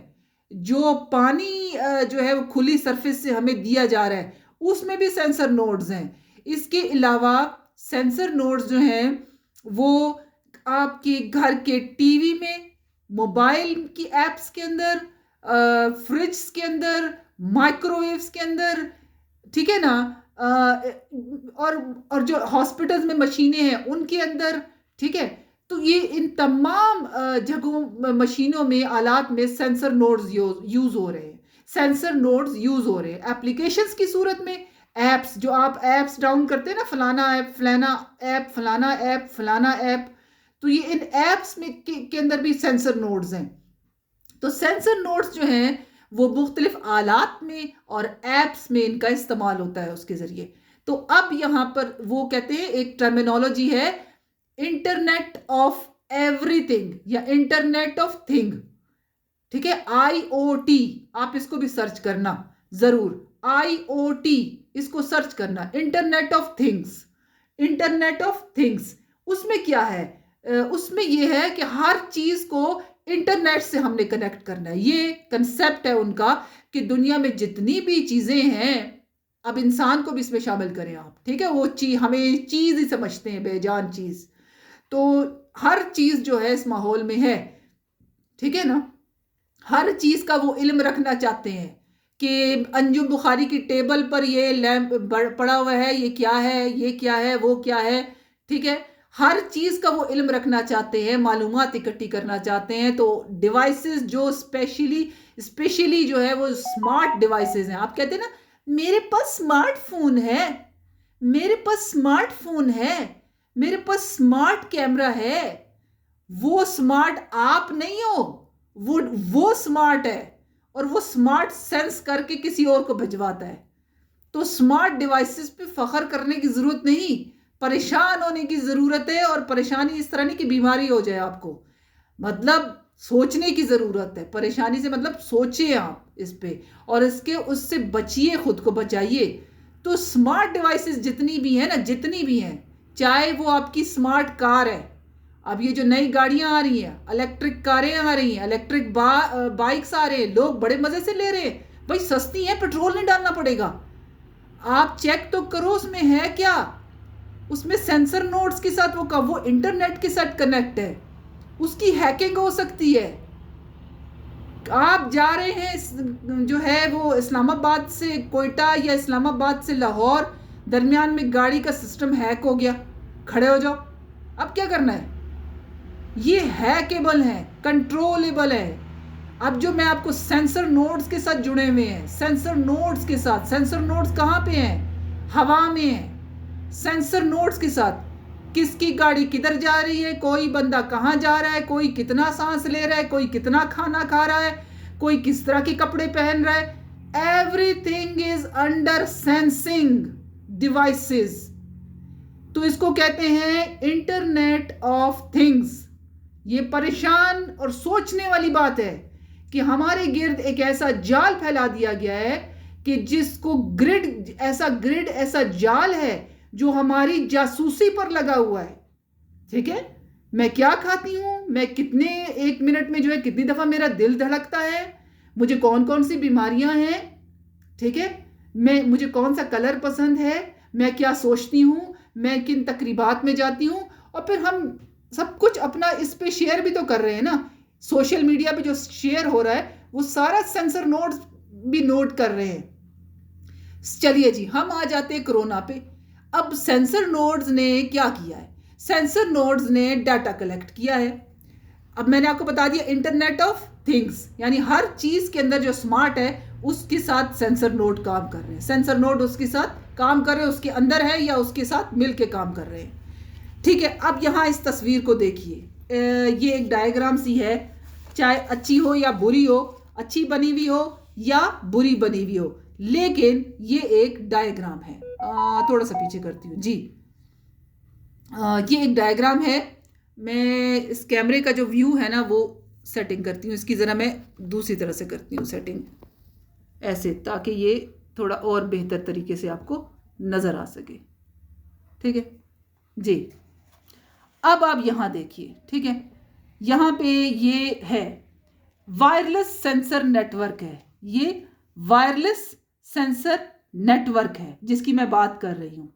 जो पानी जो है वो खुली सरफेस से हमें दिया जा रहा है उसमें भी सेंसर नोड्स हैं। इसके अलावा सेंसर नोड्स जो हैं वो आपके घर के टीवी में, मोबाइल की एप्स के अंदर, फ्रिज के अंदर, माइक्रोवेव्स के अंदर, ठीक है ना, और जो हॉस्पिटल्स में मशीनें हैं उनके अंदर, ठीक है। तो ये इन तमाम जगहों मशीनों में आलात में सेंसर नोड्स यूज हो रहे हैं, सेंसर नोड्स यूज हो रहे हैं एप्लीकेशंस की सूरत में। एप्स, जो आप एप्स डाउन करते हैं ना, फलाना ऐप, फलाना ऐप, फलाना ऐप, फलाना ऐप, तो ये इन एप्स में के अंदर भी सेंसर नोड्स हैं। तो सेंसर नोड्स जो हैं वो मुख्तलिफ आलात में और एप्स में इनका इस्तेमाल होता है उसके ज़रिए। तो अब यहाँ पर वो कहते हैं, एक टर्मिनोलॉजी है इंटरनेट ऑफ एवरीथिंग या इंटरनेट ऑफ थिंग, ठीक है, IoT। आप इसको भी सर्च करना ज़रूर, IoT इसको सर्च करना, internet of things, internet of things. उसमें क्या है? उसमें यह है कि हर चीज़ को इंटरनेट से हमने कनेक्ट करना है। ये कंसेप्ट है उनका कि दुनिया में जितनी भी चीज़ें हैं, अब इंसान को भी इसमें शामिल करें आप, ठीक है। वो चीज़, हमें चीज़ ही समझते हैं, बेजान चीज़। तो हर चीज़ जो है इस माहौल में है, ठीक है ना। हर चीज़ का वो इल्म रखना चाहते हैं कि अंजुम बुखारी की टेबल पर ये लैम्प पड़ा हुआ है, ये क्या है, ये क्या है, वो क्या है, ठीक है। हर चीज़ का वो इल्म रखना चाहते हैं, मालूमात इकट्ठी करना चाहते हैं। तो डिवाइसेस जो स्पेशली जो है वो स्मार्ट डिवाइसेस हैं। आप कहते हैं ना, मेरे पास स्मार्टफोन है, मेरे पास स्मार्टफोन है, मेरे पास स्मार्ट कैमरा है। वो स्मार्ट आप नहीं हो, वो स्मार्ट है, और वो स्मार्ट सेंस करके किसी और को भिजवाता है। तो स्मार्ट डिवाइसेस पे फख्र करने की ज़रूरत नहीं, परेशान होने की ज़रूरत है। और परेशानी इस तरह नहीं कि बीमारी हो जाए आपको, मतलब सोचने की ज़रूरत है। परेशानी से मतलब सोचिए आप इस पे, और इसके उससे बचिए, खुद को बचाइए। तो स्मार्ट डिवाइसेस जितनी भी हैं ना, जितनी भी हैं, चाहे वो आपकी स्मार्ट कार है, अब ये जो नई गाड़ियां आ रही हैं, इलेक्ट्रिक कारें आ रही हैं, इलेक्ट्रिक बाइक्स आ रहे हैं, लोग बड़े मज़े से ले रहे हैं। भाई सस्ती है, पेट्रोल नहीं डालना पड़ेगा। आप चेक तो करो उसमें है क्या, उसमें सेंसर नोड्स के साथ वो इंटरनेट के साथ कनेक्ट है, उसकी हैकिंग हो सकती है। आप जा रहे हैं जो है वो इस्लामाबाद से कोयटा या इस्लामाबाद से लाहौर, दरमियान में गाड़ी का सिस्टम हैक हो गया, खड़े हो जाओ। अब क्या करना है? ये हैकेबल है, कंट्रोलेबल है। अब जो मैं आपको सेंसर नोड्स के साथ जुड़े हुए हैं, सेंसर नोड्स के साथ, सेंसर नोड्स कहाँ पे हैं? हवा में है। सेंसर नोड्स के साथ किसकी गाड़ी किधर जा रही है, कोई बंदा कहाँ जा रहा है, कोई कितना सांस ले रहा है, कोई कितना खाना खा रहा है, कोई किस तरह के कपड़े पहन रहा है, everything is under sensing devices. तो इसको कहते हैं इंटरनेट ऑफ थिंग्स। ये परेशान और सोचने वाली बात है कि हमारे गिर्द एक ऐसा जाल फैला दिया गया है कि जिसको ग्रिड ऐसा जाल है जो हमारी जासूसी पर लगा हुआ है, ठीक है। मैं क्या खाती हूँ, मैं कितने एक मिनट में जो है कितनी दफ़ा मेरा दिल धड़कता है, मुझे कौन कौन सी बीमारियां हैं, ठीक है, मुझे कौन सा कलर पसंद है, मैं क्या सोचती हूँ, मैं किन तकरीबात में जाती हूँ। और फिर हम सब कुछ अपना इस पे शेयर भी तो कर रहे हैं ना। सोशल मीडिया पे जो शेयर हो रहा है वो सारा सेंसर नोड्स भी नोट कर रहे हैं। चलिए जी, हम आ जाते हैं कोरोना पे। अब सेंसर नोड्स ने क्या किया है? सेंसर नोड्स ने डाटा कलेक्ट किया है। अब मैंने आपको बता दिया इंटरनेट ऑफ थिंग्स, यानी हर चीज़ के अंदर जो स्मार्ट है उसके साथ सेंसर नोड काम कर रहे हैं। सेंसर नोड उसके साथ काम कर रहे हैं, उसके अंदर है या उसके साथ मिल के काम कर रहे हैं, ठीक है। अब यहाँ इस तस्वीर को देखिए, ये एक डायग्राम सी है, चाहे अच्छी हो या बुरी हो, अच्छी बनी हुई हो या बुरी बनी हुई हो, लेकिन ये एक डायग्राम है। थोड़ा सा पीछे करती हूँ जी। ये एक डायग्राम है। मैं इस कैमरे का जो व्यू है ना वो सेटिंग करती हूँ, इसकी ज़रा मैं दूसरी तरह से करती हूँ सेटिंग, ऐसे, ताकि ये थोड़ा और बेहतर तरीके से आपको नज़र आ सके, ठीक है जी। अब आप यहाँ देखिए, ठीक है, यहाँ पे ये है वायरलेस सेंसर नेटवर्क है, ये वायरलेस सेंसर नेटवर्क है जिसकी मैं बात कर रही हूँ।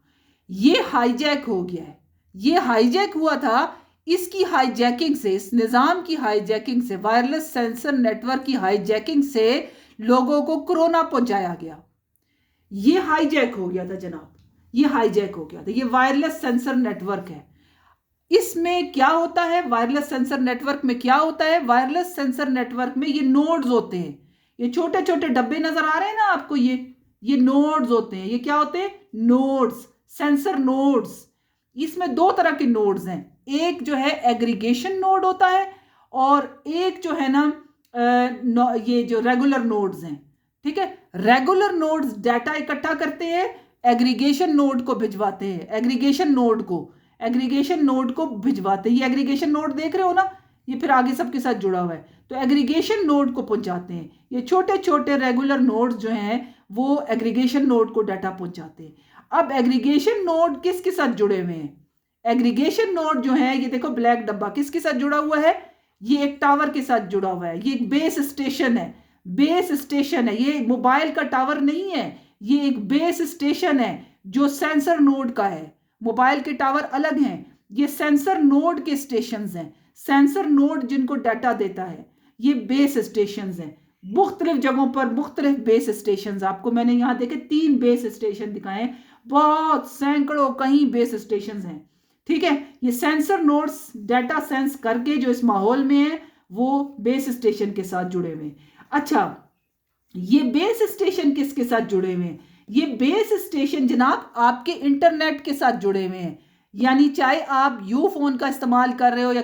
ये हाईजैक हो गया है, ये हाईजैक हुआ था। इसकी हाईजैकिंग से, इस निज़ाम की हाईजैकिंग से, वायरलेस सेंसर नेटवर्क की हाईजैकिंग से लोगों को कोरोना पहुंचाया गया। ये हाईजैक हो गया था जनाब, ये हाईजैक हो गया था। ये वायरलेस सेंसर नेटवर्क है। इसमें क्या होता है, वायरलेस सेंसर नेटवर्क में क्या होता है, वायरलेस सेंसर नेटवर्क में ये नोड्स होते हैं, ये छोटे छोटे डब्बे नजर आ रहे हैं ना आपको, ये नोड्स होते हैं। ये क्या होते हैं, नोड्स, सेंसर नोड्स। इसमें दो तरह के नोड्स हैं, एक जो है एग्रीगेशन नोड होता है और एक जो है ना ये जो रेगुलर नोड्स हैं। ठीक है, रेगुलर नोड्स डाटा इकट्ठा करते हैं, एग्रीगेशन नोड को भिजवाते हैं, एग्रीगेशन नोड को भिजवाते हैं। ये एग्रीगेशन नोड देख रहे हो ना, ये फिर आगे सबके साथ जुड़ा हुआ है, तो एग्रीगेशन नोड को पहुंचाते हैं। ये छोटे छोटे रेगुलर नोड्स जो हैं वो एग्रीगेशन नोड को डाटा पहुंचाते हैं। अब एग्रीगेशन नोड किसके साथ जुड़े हुए हैं, एग्रीगेशन नोड जो है ये देखो ब्लैक डब्बा किसके साथ जुड़ा हुआ है, ये एक टावर के साथ जुड़ा हुआ है, ये एक बेस स्टेशन है, बेस स्टेशन है, ये मोबाइल का टावर नहीं है, ये एक बेस स्टेशन है जो सेंसर नोड का है। मोबाइल के टावर अलग हैं, ये सेंसर नोड के स्टेशंस हैं, सेंसर नोड जिनको डाटा देता है, ये बेस स्टेशंस हैं। मुख्तलिफ जगहों पर मुख्तलिफ बेस स्टेशंस, आपको मैंने यहाँ देखे 3 बेस स्टेशन दिखाए हैं, बहुत सैकड़ों कहीं बेस स्टेशंस हैं। ठीक है, ये सेंसर नोड्स डाटा सेंस करके जो इस माहौल में है वो बेस स्टेशन के साथ जुड़े हुए हैं। अच्छा, ये बेस स्टेशन किसके साथ जुड़े हुए हैं, ये बेस स्टेशन जनाब आपके इंटरनेट के साथ जुड़े हुए हैं। यानी चाहे आप यू फोन का इस्तेमाल कर रहे हो या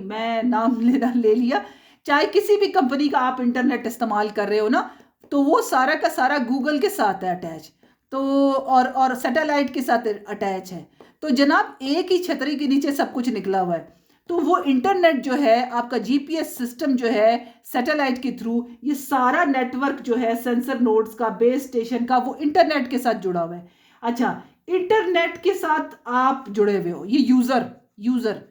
मैं नाम ले लिया, चाहे किसी भी कंपनी का आप इंटरनेट इस्तेमाल कर रहे हो ना, तो वो सारा का सारा गूगल के साथ है अटैच, तो और सैटेलाइट के साथ अटैच है। तो जनाब एक ही छतरी के नीचे सब कुछ निकला हुआ है। तो वो इंटरनेट जो है आपका जीपीएस सिस्टम जो है सैटेलाइट के थ्रू, ये सारा नेटवर्क जो है सेंसर नोड्स का, बेस स्टेशन का, वो इंटरनेट के साथ जुड़ा हुआ है। अच्छा, इंटरनेट के साथ आप जुड़े हुए हो, ये यूजर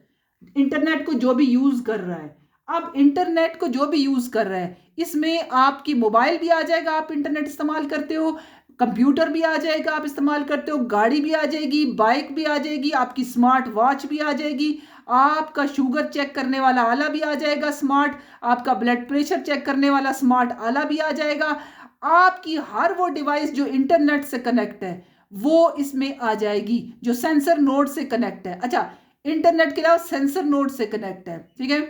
इंटरनेट को जो भी यूज कर रहा है, अब इंटरनेट को जो भी यूज कर रहा है इसमें आपकी मोबाइल भी आ जाएगा, आप इंटरनेट इस्तेमाल करते हो, कंप्यूटर भी आ जाएगा आप इस्तेमाल करते हो, गाड़ी भी आ जाएगी, बाइक भी आ जाएगी, आपकी स्मार्ट वॉच भी आ जाएगी, आपका शुगर चेक करने वाला आला भी आ जाएगा स्मार्ट, आपका ब्लड प्रेशर चेक करने वाला स्मार्ट आला भी आ जाएगा, आपकी हर वो डिवाइस जो इंटरनेट से कनेक्ट है वो इसमें आ जाएगी, जो सेंसर नोड से कनेक्ट है। अच्छा, इंटरनेट के अलावा सेंसर नोड से कनेक्ट है, ठीक है,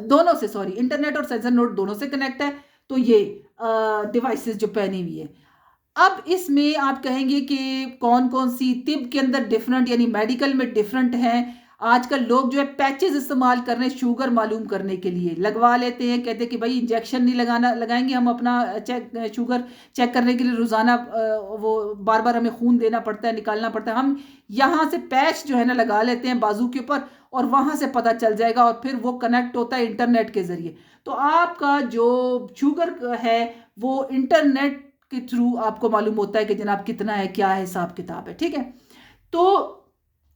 दोनों से, सॉरी, इंटरनेट और सेंसर नोड दोनों से कनेक्ट है। तो ये डिवाइसेस जो पहनी हुई है, अब इसमें आप कहेंगे कि कौन कौन सी तिब के अंदर डिफरेंट, यानी मेडिकल में डिफरेंट है। आजकल लोग जो है पैचेस इस्तेमाल कर रहे हैं शुगर मालूम करने के लिए, लगवा लेते हैं, कहते हैं कि भाई इंजेक्शन नहीं लगाएंगे हम, अपना शुगर चेक करने के लिए रोज़ाना वो बार बार हमें खून देना पड़ता है, निकालना पड़ता है, हम यहाँ से पैच जो है ना लगा लेते हैं बाजू के ऊपर और वहाँ से पता चल जाएगा और फिर वो कनेक्ट होता है इंटरनेट के ज़रिए। तो आपका जो शुगर है वो इंटरनेट के थ्रू आपको मालूम होता है कि जनाब कितना है, क्या है, हिसाब किताब है। ठीक है, तो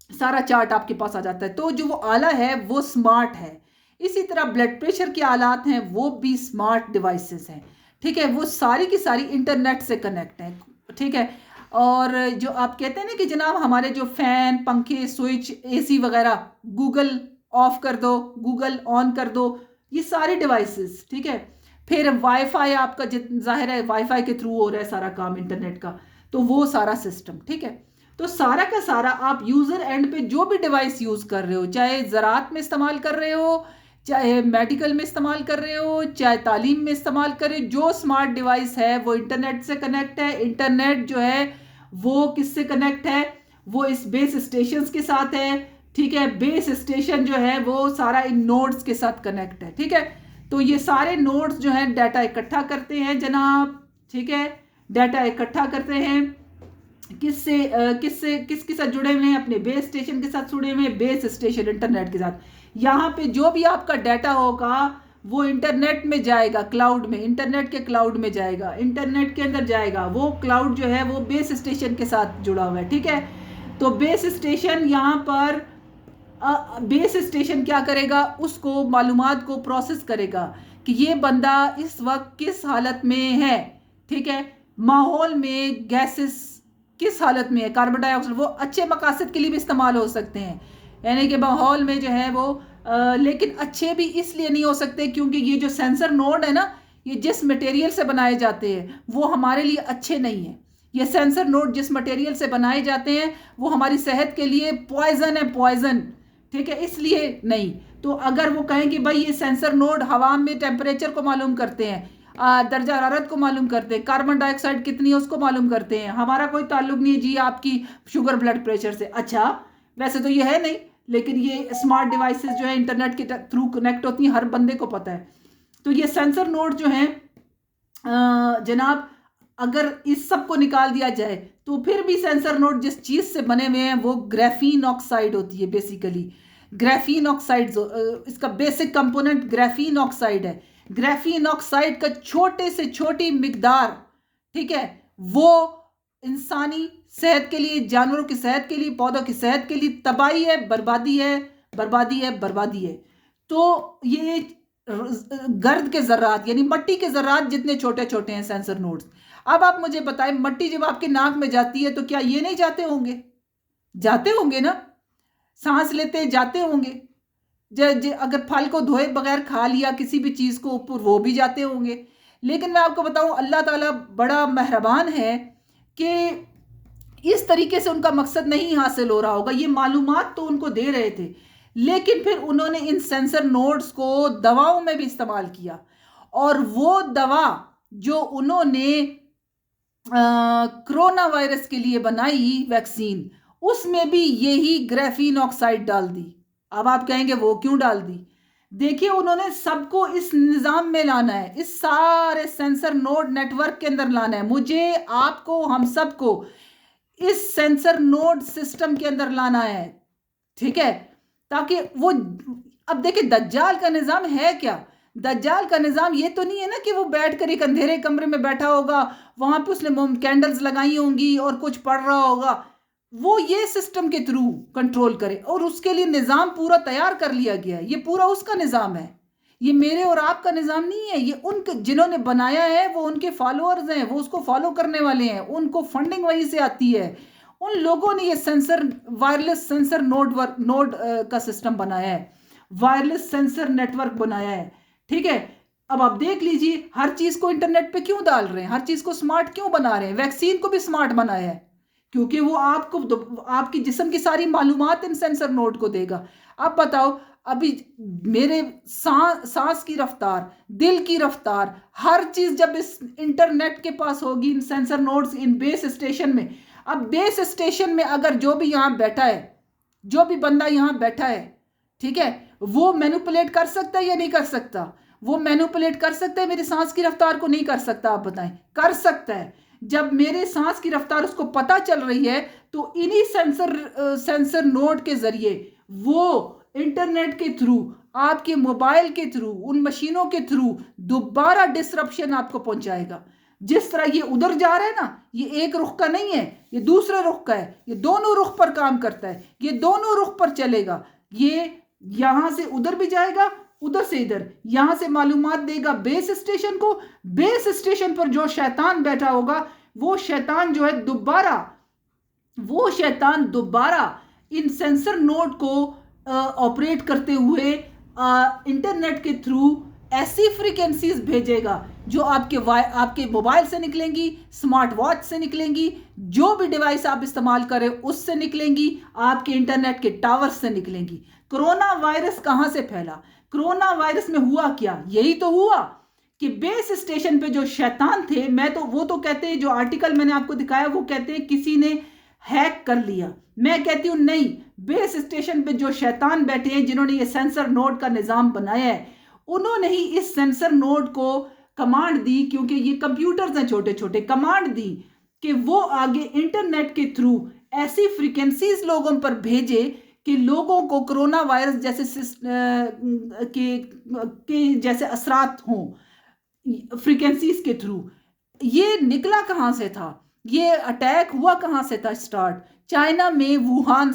सारा चार्ट आपके पास आ जाता है। तो जो वो आला है वो स्मार्ट है। इसी तरह ब्लड प्रेशर के आलात हैं वो भी स्मार्ट डिवाइसेस हैं। ठीक है, वो सारी की सारी इंटरनेट से कनेक्ट है। ठीक है, और जो आप कहते हैं ना कि जनाब हमारे जो फैन, पंखे, स्विच, एसी वगैरह, गूगल ऑफ कर दो, गूगल ऑन कर दो, ये सारे डिवाइसेस। ठीक है, फिर वाईफाई आपका जाहिर है वाईफाई के थ्रू हो रहा है सारा काम इंटरनेट का, तो वो सारा सिस्टम। ठीक है, तो सारा का सारा आप यूज़र एंड पे जो भी डिवाइस यूज़ कर रहे हो, चाहे ज़राअत में इस्तेमाल कर रहे हो, चाहे मेडिकल में इस्तेमाल कर रहे हो, चाहे तालीम में इस्तेमाल कर रहे हो, जो स्मार्ट डिवाइस है वो इंटरनेट से कनेक्ट है। इंटरनेट जो है वो किससे कनेक्ट है, वो इस बेस स्टेशन के साथ है। ठीक है, बेस स्टेशन जो है वो सारा इन नोड्स के साथ कनेक्ट है। ठीक है, तो ये सारे नोड्स जो हैं डाटा इकट्ठा करते हैं जनाब। ठीक है, डाटा इकट्ठा करते हैं किसके साथ जुड़े हुए हैं, अपने बेस स्टेशन के साथ जुड़े हुए हैं, बेस स्टेशन इंटरनेट के साथ। यहाँ पे जो भी आपका डाटा होगा वो इंटरनेट में जाएगा, क्लाउड में, इंटरनेट के क्लाउड में जाएगा, इंटरनेट के अंदर जाएगा। वो क्लाउड जो है वो बेस स्टेशन के साथ जुड़ा हुआ है। ठीक है, तो बेस स्टेशन यहाँ पर बेस स्टेशन क्या करेगा, उसको मालूमात को प्रोसेस करेगा कि ये बंदा इस वक्त किस हालत में है। ठीक है, माहौल में गैसेस किस हालत में है, कार्बन डाइऑक्साइड, वो अच्छे मकासद के लिए भी इस्तेमाल हो सकते हैं, यानी कि माहौल में जो है वो लेकिन अच्छे भी इसलिए नहीं हो सकते क्योंकि ये जो सेंसर नोड है ना, ये जिस मटेरियल से बनाए जाते हैं वो हमारे लिए अच्छे नहीं है। ये सेंसर नोड जिस मटेरियल से बनाए जाते हैं वो हमारी सेहत के लिए पॉइजन है, पॉइजन, ठीक है, इसलिए नहीं। तो अगर वो कहें कि भाई ये सेंसर नोड हवा में टेम्परेचर को मालूम करते हैं, दर्जा हरारत को मालूम करते हैं, कार्बन डाइऑक्साइड कितनी है उसको मालूम करते हैं, हमारा कोई ताल्लुक नहीं जी आपकी शुगर ब्लड प्रेशर से। अच्छा, वैसे तो ये है नहीं, लेकिन ये स्मार्ट डिवाइसेस जो है इंटरनेट के थ्रू कनेक्ट होती हैं, हर बंदे को पता है। तो ये सेंसर नोड जो है जनाब, अगर इस सब को निकाल दिया जाए तो फिर भी सेंसर नोड जिस चीज से बने हुए हैं वो ग्राफीन ऑक्साइड होती है। बेसिकली ग्राफीन ऑक्साइड, इसका बेसिक कंपोनेंट ग्राफीन ऑक्साइड है। ग्राफीन ऑक्साइड का छोटे से छोटी मिकदार, ठीक है, वो इंसानी सेहत के लिए, जानवरों की सेहत के लिए, पौधों की सेहत के लिए तबाही है, बर्बादी है, बर्बादी है, बर्बादी है। तो ये गर्द के जर्रात यानी मट्टी के जर्रात जितने छोटे छोटे हैं सेंसर नोड्स। अब आप मुझे बताएं, मट्टी जब आपके नाक में जाती है तो क्या ये नहीं जाते होंगे? जाते होंगे ना, सांस लेते जाते होंगे। अगर फल को धोए बगैर खा लिया किसी भी चीज को ऊपर, वो भी जाते होंगे। लेकिन मैं आपको बताऊं, अल्लाह ताला बड़ा मेहरबान है कि इस तरीके से उनका मकसद नहीं हासिल हो रहा होगा। ये मालूमात तो उनको दे रहे थे, लेकिन फिर उन्होंने इन सेंसर नोड्स को दवाओं में भी इस्तेमाल किया। और वो दवा जो उन्होंने कोरोना वायरस के लिए बनाई वैक्सीन, उसमें भी यही ग्राफीन ऑक्साइड डाल दी। अब आप कहेंगे वो क्यों डाल दी? देखिए, उन्होंने सबको इस निजाम में लाना है, इस सारे सेंसर नोड नेटवर्क के अंदर लाना है। मुझे, आपको, हम सबको इस सेंसर नोड सिस्टम के अंदर लाना है, ठीक है, ताकि वो, अब देखिए दज्जाल का निजाम है क्या? दज्जाल का निजाम ये तो नहीं है ना कि वो बैठ कर एक अंधेरे कमरे में बैठा होगा, वहां पे उसने कैंडल्स लगाई होंगी और कुछ पढ़ रहा होगा। वो ये सिस्टम के थ्रू कंट्रोल करे, और उसके लिए निजाम पूरा तैयार कर लिया गया है। ये पूरा उसका निजाम है, ये मेरे और आपका निजाम नहीं है। ये उनके जिन्होंने बनाया है वो उनके फॉलोअर्स हैं, वो उसको फॉलो करने वाले हैं, उनको फंडिंग वहीं से आती है। उन लोगों ने ये सेंसर, वायरलेस सेंसर नोड का सिस्टम बनाया है, वायरलेस सेंसर नेटवर्क बनाया है, ठीक है। अब आप देख लीजिए, हर चीज को इंटरनेट पे क्यों डाल रहे हैं, हर चीज को स्मार्ट क्यों बना रहे हैं? वैक्सीन को भी स्मार्ट बनाया है, क्योंकि वो आपको, आपकी जिस्म की सारी मालूमात इन सेंसर नोड को देगा। अब बताओ, अभी मेरे सांस की रफ्तार, दिल की रफ्तार, हर चीज जब इस इंटरनेट के पास होगी, इन सेंसर नोड्स, इन बेस स्टेशन में। अब बेस स्टेशन में अगर जो भी यहां बैठा है, जो भी बंदा यहां बैठा है, ठीक है, वो मैनिपुलेट कर सकता है या नहीं कर सकता? वो मैनिपुलेट कर सकता है, मेरी सांस की रफ्तार को नहीं कर सकता? आप बताएं, कर सकता है। जब मेरे सांस की रफ्तार उसको पता चल रही है, तो इन्हीं सेंसर नोड के जरिए वो इंटरनेट के थ्रू, आपके मोबाइल के थ्रू, उन मशीनों के थ्रू दोबारा डिसरप्शन आपको पहुंचाएगा। जिस तरह ये उधर जा रहा है ना, ये एक रुख का नहीं है, ये दूसरे रुख का है, ये दोनों रुख पर काम करता है, ये दोनों रुख पर चलेगा। ये यहां से उधर भी जाएगा, उधर से इधर, यहां से मालूमात देगा बेस स्टेशन को, बेस स्टेशन पर जो शैतान बैठा होगा, वो शैतान जो है दोबारा इन सेंसर नोड को ऑपरेट करते हुए इंटरनेट के थ्रू ऐसी फ्रीक्वेंसीज भेजेगा जो आपके मोबाइल से निकलेंगी, स्मार्ट वॉच से निकलेंगी, जो भी डिवाइस आप इस्तेमाल करें उससे निकलेंगी, आपके इंटरनेट के टावर से निकलेंगी। कोरोना वायरस कहां से फैला? कोरोना वायरस में हुआ क्या? यही तो हुआ कि बेस स्टेशन पे जो शैतान थे, वो तो कहते हैं, जो आर्टिकल मैंने आपको दिखाया वो कहते हैं किसी ने हैक कर लिया। मैं कहती हूं नहीं, बेस स्टेशन पे जो शैतान बैठे हैं, जिन्होंने ये सेंसर नोड का निजाम बनाया है, उन्होंने ही इस सेंसर नोड को कमांड दी, क्योंकि ये कंप्यूटर्स हैं छोटे छोटे, कमांड दी कि वो आगे इंटरनेट के थ्रू ऐसी फ्रीक्वेंसीज लोगों पर भेजे कि लोगों को कोरोना वायरस जैसे असरात हों फ्रीक्वेंसीज के थ्रू। ये निकला कहां से था? ये अटैक हुआ कहां से था? स्टार्ट चाइना में, वुहान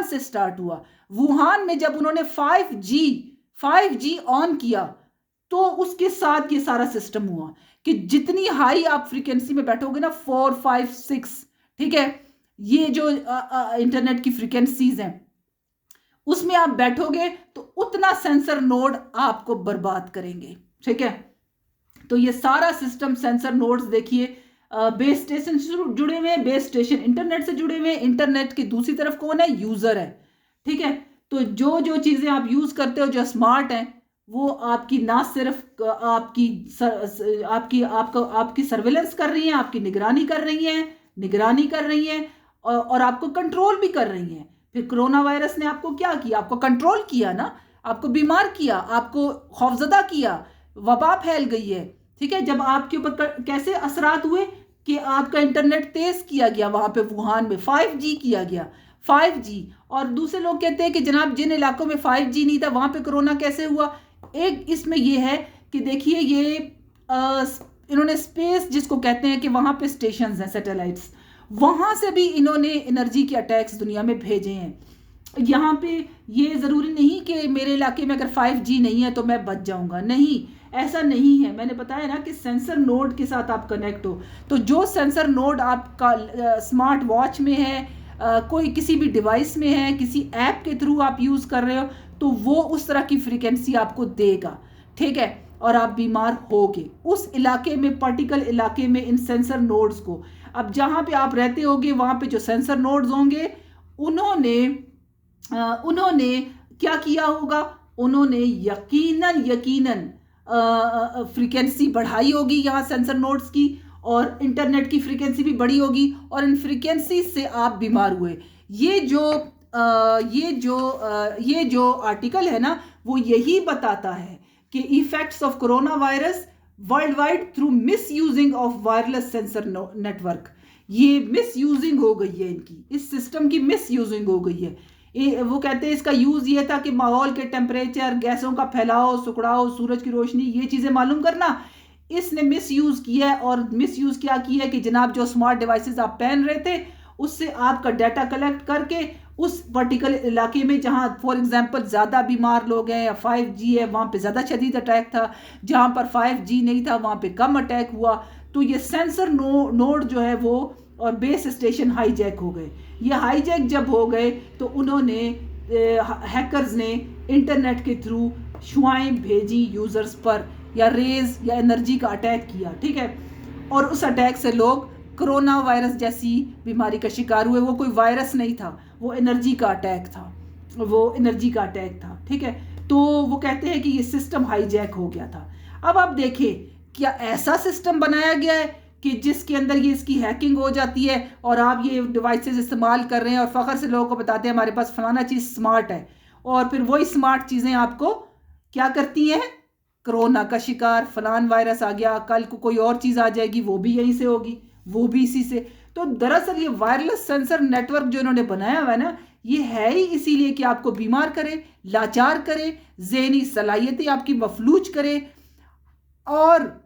से स्टार्ट हुआ। वुहान में जब उन्होंने 5G ऑन किया, तो उसके साथ ये सारा सिस्टम हुआ कि जितनी हाई आप फ्रीक्वेंसी में बैठोगे ना, 4, 5, 6, ठीक है, ये जो इंटरनेट की फ्रीक्वेंसीज हैं, उसमें आप बैठोगे तो उतना सेंसर नोड आपको बर्बाद करेंगे, ठीक है। तो ये सारा सिस्टम सेंसर नोड्स देखिए, बेस स्टेशन से जुड़े हुए हैं, बेस स्टेशन इंटरनेट से जुड़े हुए हैं, इंटरनेट की दूसरी तरफ कौन है, यूजर है। ठीक है, तो जो जो चीजें आप यूज करते हो जो स्मार्ट है, वो आपकी ना सिर्फ आपकी सर्वेलेंस कर रही है, आपकी निगरानी कर रही है और आपको कंट्रोल भी कर रही है। फिर कोरोना वायरस ने आपको क्या किया, आपको कंट्रोल किया ना, आपको बीमार किया, आपको खौफजदा किया, वबा फैल गई है। ठीक है, जब आपके ऊपर कैसे असरात हुए कि आपका इंटरनेट तेज किया गया, वहां पे वुहान में 5G किया गया, 5G। और दूसरे लोग कहते हैं कि जनाब जिन इलाकों में 5G नहीं था वहां पे कोरोना कैसे हुआ। एक इसमें यह है कि देखिए ये इन्होंने स्पेस जिसको कहते हैं कि वहां पे स्टेशंस हैं, सैटेलाइट्स, वहां से भी इन्होंने एनर्जी के अटैक्स दुनिया में भेजे हैं। यहाँ पे ये ज़रूरी नहीं कि मेरे इलाके में अगर 5G नहीं है तो मैं बच जाऊंगा, नहीं, ऐसा नहीं है। मैंने बताया ना कि सेंसर नोड के साथ आप कनेक्ट हो, तो जो सेंसर नोड आपका स्मार्ट वॉच में है, कोई किसी भी डिवाइस में है, किसी ऐप के थ्रू आप यूज़ कर रहे हो, तो वो उस तरह की फ्रीक्वेंसी आपको देगा। ठीक है, और आप बीमार होगे उस इलाके में, पर्टिकुलर इलाके में, इन सेंसर नोड्स को। अब जहाँ पे आप रहते होगे वहाँ पे जो सेंसर नोड्स होंगे, उन्होंने क्या किया होगा, उन्होंने यकीनन फ्रीक्वेंसी बढ़ाई होगी यहाँ सेंसर नोड्स की, और इंटरनेट की फ्रीक्वेंसी भी बढ़ी होगी, और इन फ्रीक्वेंसी से आप बीमार हुए। ये जो आर्टिकल है ना, वो यही बताता है कि effects of corona virus world wide through miss using of wireless sensor network. ये मिस यूजिंग हो गई है, इनकी इस सिस्टम की मिस यूजिंग हो गई है। वो कहते हैं इसका यूज ये था कि माहौल के टेम्परेचर, गैसों का फैलाव, सुखड़ाव, सूरज की रोशनी, ये चीजें मालूम करना। इसने मिस यूज किया है, और मिस यूज क्या किया है कि जनाब जो स्मार्ट डिवाइसेस आप पहन रहे थे, उससे आपका डाटा कलेक्ट करके उस पर्टिकुलर इलाके में जहां फॉर एग्जांपल ज़्यादा बीमार लोग हैं या 5G है, वहां पे ज़्यादा शदीद अटैक था, जहां पर 5G नहीं था वहां पे कम अटैक हुआ। तो ये सेंसर नोड जो है वो और बेस स्टेशन हाईजैक हो गए। ये हाईजैक जब हो गए तो उन्होंने हैकर्स ने इंटरनेट के थ्रू शुआएं भेजी यूज़र्स पर, या रेज या एनर्जी का अटैक किया। ठीक है, और उस अटैक से लोग कोरोना वायरस जैसी बीमारी का शिकार हुए। वो कोई वायरस नहीं था, वो एनर्जी का अटैक था। ठीक है, तो वो कहते हैं कि ये सिस्टम हाईजैक हो गया था। अब आप देखें, क्या ऐसा सिस्टम बनाया गया है कि जिसके अंदर ये इसकी हैकिंग हो जाती है और आप ये डिवाइसेस इस्तेमाल कर रहे हैं और फ़ख्र से लोगों को बताते हैं हमारे पास फलाना चीज़ स्मार्ट है, और फिर वही स्मार्ट चीज़ें आपको क्या करती हैं, कोरोना का शिकार, फलान वायरस आ गया, कल को कोई और चीज़ आ जाएगी, वो भी यहीं से होगी, वो भी इसी से। तो दरअसल ये वायरलेस सेंसर नेटवर्क जो इन्होंने बनाया हुआ है ना, ये है ही इसीलिए कि आपको बीमार करे, लाचार करे, ज़हनी सलाहियतें आपकी मफलूज करे, और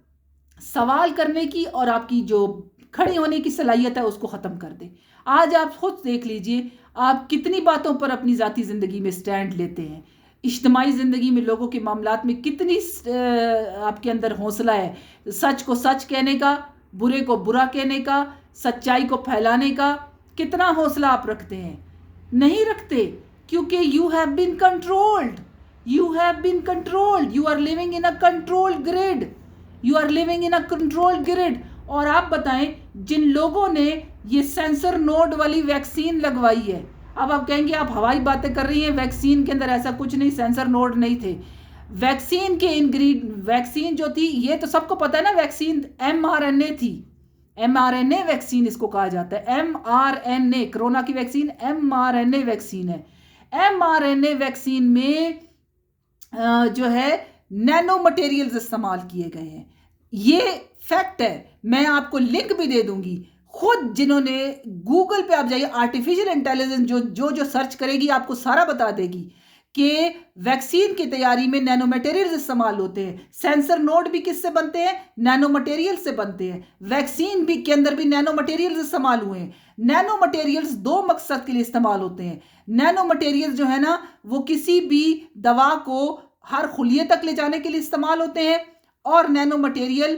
सवाल करने की और आपकी जो खड़े होने की सलाहियत है उसको ख़त्म कर दे। आज आप खुद देख लीजिए, आप कितनी बातों पर अपनी ज़ाती ज़िंदगी में स्टैंड लेते हैं, इज्तिमाई ज़िंदगी में लोगों के मामलात में कितनी आपके अंदर हौसला है, सच को सच कहने का, बुरे को बुरा कहने का, सच्चाई को फैलाने का, कितना हौसला आप रखते हैं? नहीं रखते, क्योंकि you have been controlled, you are living in a control grid. और आप बताएं, जिन लोगों ने ये सेंसर नोड वाली वैक्सीन लगवाई है, अब आप कहेंगे आप हवाई बातें कर रही हैं, वैक्सीन के अंदर ऐसा कुछ नहीं, सेंसर नोड नहीं थे। वैक्सीन जो थी, ये तो सबको पता है ना, वैक्सीन mRNA थी, mRNA वैक्सीन इसको कहा जाता है, mRNA, कोरोना की वैक्सीन mRNA वैक्सीन है। mRNA वैक्सीन में जो है नैनो मटेरियल्स इस्तेमाल किए गए हैं, ये फैक्ट है। मैं आपको लिंक भी दे दूंगी, खुद जिन्होंने गूगल पे आप जाइए, आर्टिफिशियल इंटेलिजेंस जो सर्च करेगी आपको सारा बता देगी कि वैक्सीन की तैयारी में नैनो मटेरियल्स इस्तेमाल होते हैं। सेंसर नोड भी किससे बनते हैं, नैनो मटेरियल से बनते हैं। वैक्सीन भी के अंदर भी नैनो मटेरियल्स इस्तेमाल हुए हैं। नैनो मटेरियल्स दो मकसद के लिए इस्तेमाल होते हैं। नैनो मटेरियल्स जो है ना, वो किसी भी दवा को हर खुलिये तक ले जाने के लिए इस्तेमाल होते हैं, और नैनो मटेरियल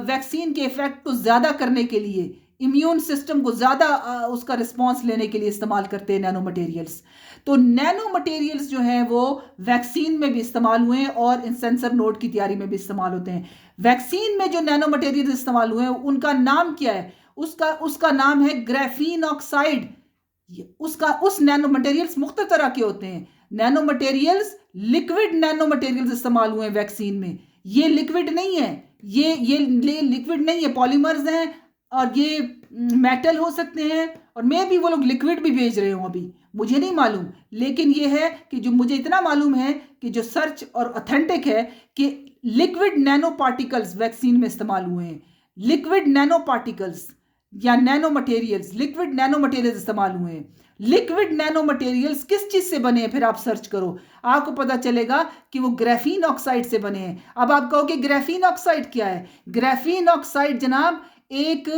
वैक्सीन के इफेक्ट को ज़्यादा करने के लिए, इम्यून सिस्टम को ज़्यादा उसका रिस्पॉन्स लेने के लिए इस्तेमाल करते हैं नैनो मटेरियल्स। तो नैनो मटेरियल्स जो हैं वो वैक्सीन में भी इस्तेमाल हुए हैं और इन सेंसर नोड की तैयारी में भी इस्तेमाल होते हैं। वैक्सीन में जो नैनो मटेरियल्स इस्तेमाल हुए हैं उनका नाम क्या है? उसका नाम है ग्राफीन ऑक्साइड। उस नैनो मटेरियल्स मुख्तलिफ तरह के होते हैं। Nano materials, liquid nano materials इस्तेमाल हुए हैं वैक्सीन में। ये लिक्विड नहीं है, ये लिक्विड नहीं है, पॉलीमर्स हैं और ये मेटल हो सकते हैं, और मे भी वो लोग लिक्विड भी भेज रहे हो, अभी मुझे नहीं मालूम। लेकिन ये है कि जो मुझे इतना मालूम है कि जो सर्च और ऑथेंटिक है कि लिक्विड नैनो पार्टिकल्स वैक्सीन में इस्तेमाल हुए हैं। लिक्विड नैनो पार्टिकल्स या nano materials, liquid nano materials इस्तेमाल हुए हैं। लिक्विड नैनो मटेरियल्स किस चीज से बने हैं? फिर आप सर्च करो, आपको पता चलेगा कि वो ग्राफीन ऑक्साइड से बने हैं। अब आप कहोगे ग्राफीन ऑक्साइड क्या है? ग्राफीन ऑक्साइड जनाब एक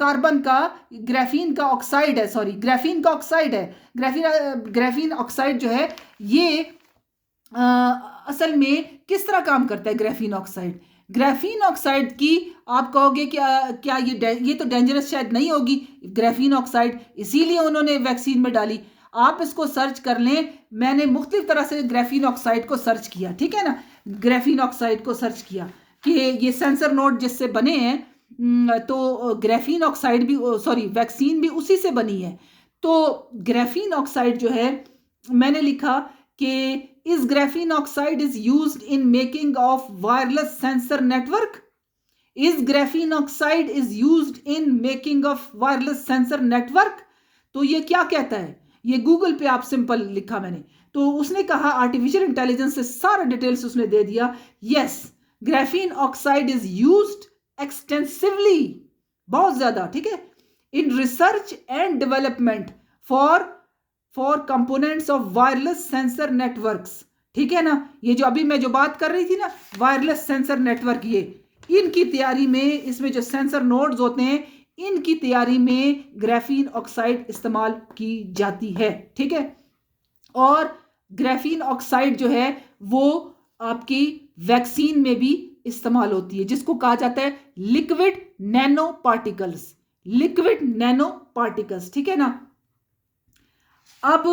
कार्बन का, ग्राफीन का ऑक्साइड है, सॉरी ग्राफीन का ऑक्साइड है। ग्राफीन ऑक्साइड जो है ये असल में किस तरह काम करता है ग्राफीन ऑक्साइड? ग्राफीन ऑक्साइड की आप कहोगे क्या ये तो डेंजरस शायद नहीं होगी ग्राफीन ऑक्साइड, इसीलिए उन्होंने वैक्सीन में डाली। आप इसको सर्च कर लें, मैंने मुख्तलिफ तरह से ग्राफीन ऑक्साइड को सर्च किया, ठीक है ना। ग्राफीन ऑक्साइड को सर्च किया कि ये सेंसर नोड जिससे बने हैं, तो ग्राफीन ऑक्साइड भी, सॉरी वैक्सीन भी उसी से बनी है। तो ग्राफीन ऑक्साइड जो है, मैंने लिखा कि इस graphene oxide is used in making of wireless sensor network. Is graphene oxide is used in making of wireless sensor network. तो ये क्या कहता है? ये गूगल पे आप सिंपल लिखा मैंने, तो उसने कहा, आर्टिफिशियल इंटेलिजेंस से सारा डिटेल्स उसने दे दिया। Yes, graphene oxide is used extensively, बहुत ज्यादा, ठीक है, in research and development for components of wireless sensor networks, ठीक है ना। ये जो अभी मैं जो बात कर रही थी ना, वायरलेस सेंसर नेटवर्क, ये इनकी तैयारी में, इसमें जो सेंसर नोड्स होते हैं इनकी तैयारी में ग्राफीन ऑक्साइड इस्तेमाल की जाती है, ठीक है। और ग्राफीन ऑक्साइड जो है वो आपकी वैक्सीन में भी इस्तेमाल होती है, जिसको कहा जाता है liquid nano particles. Liquid nano particles, ठीक है ना। अब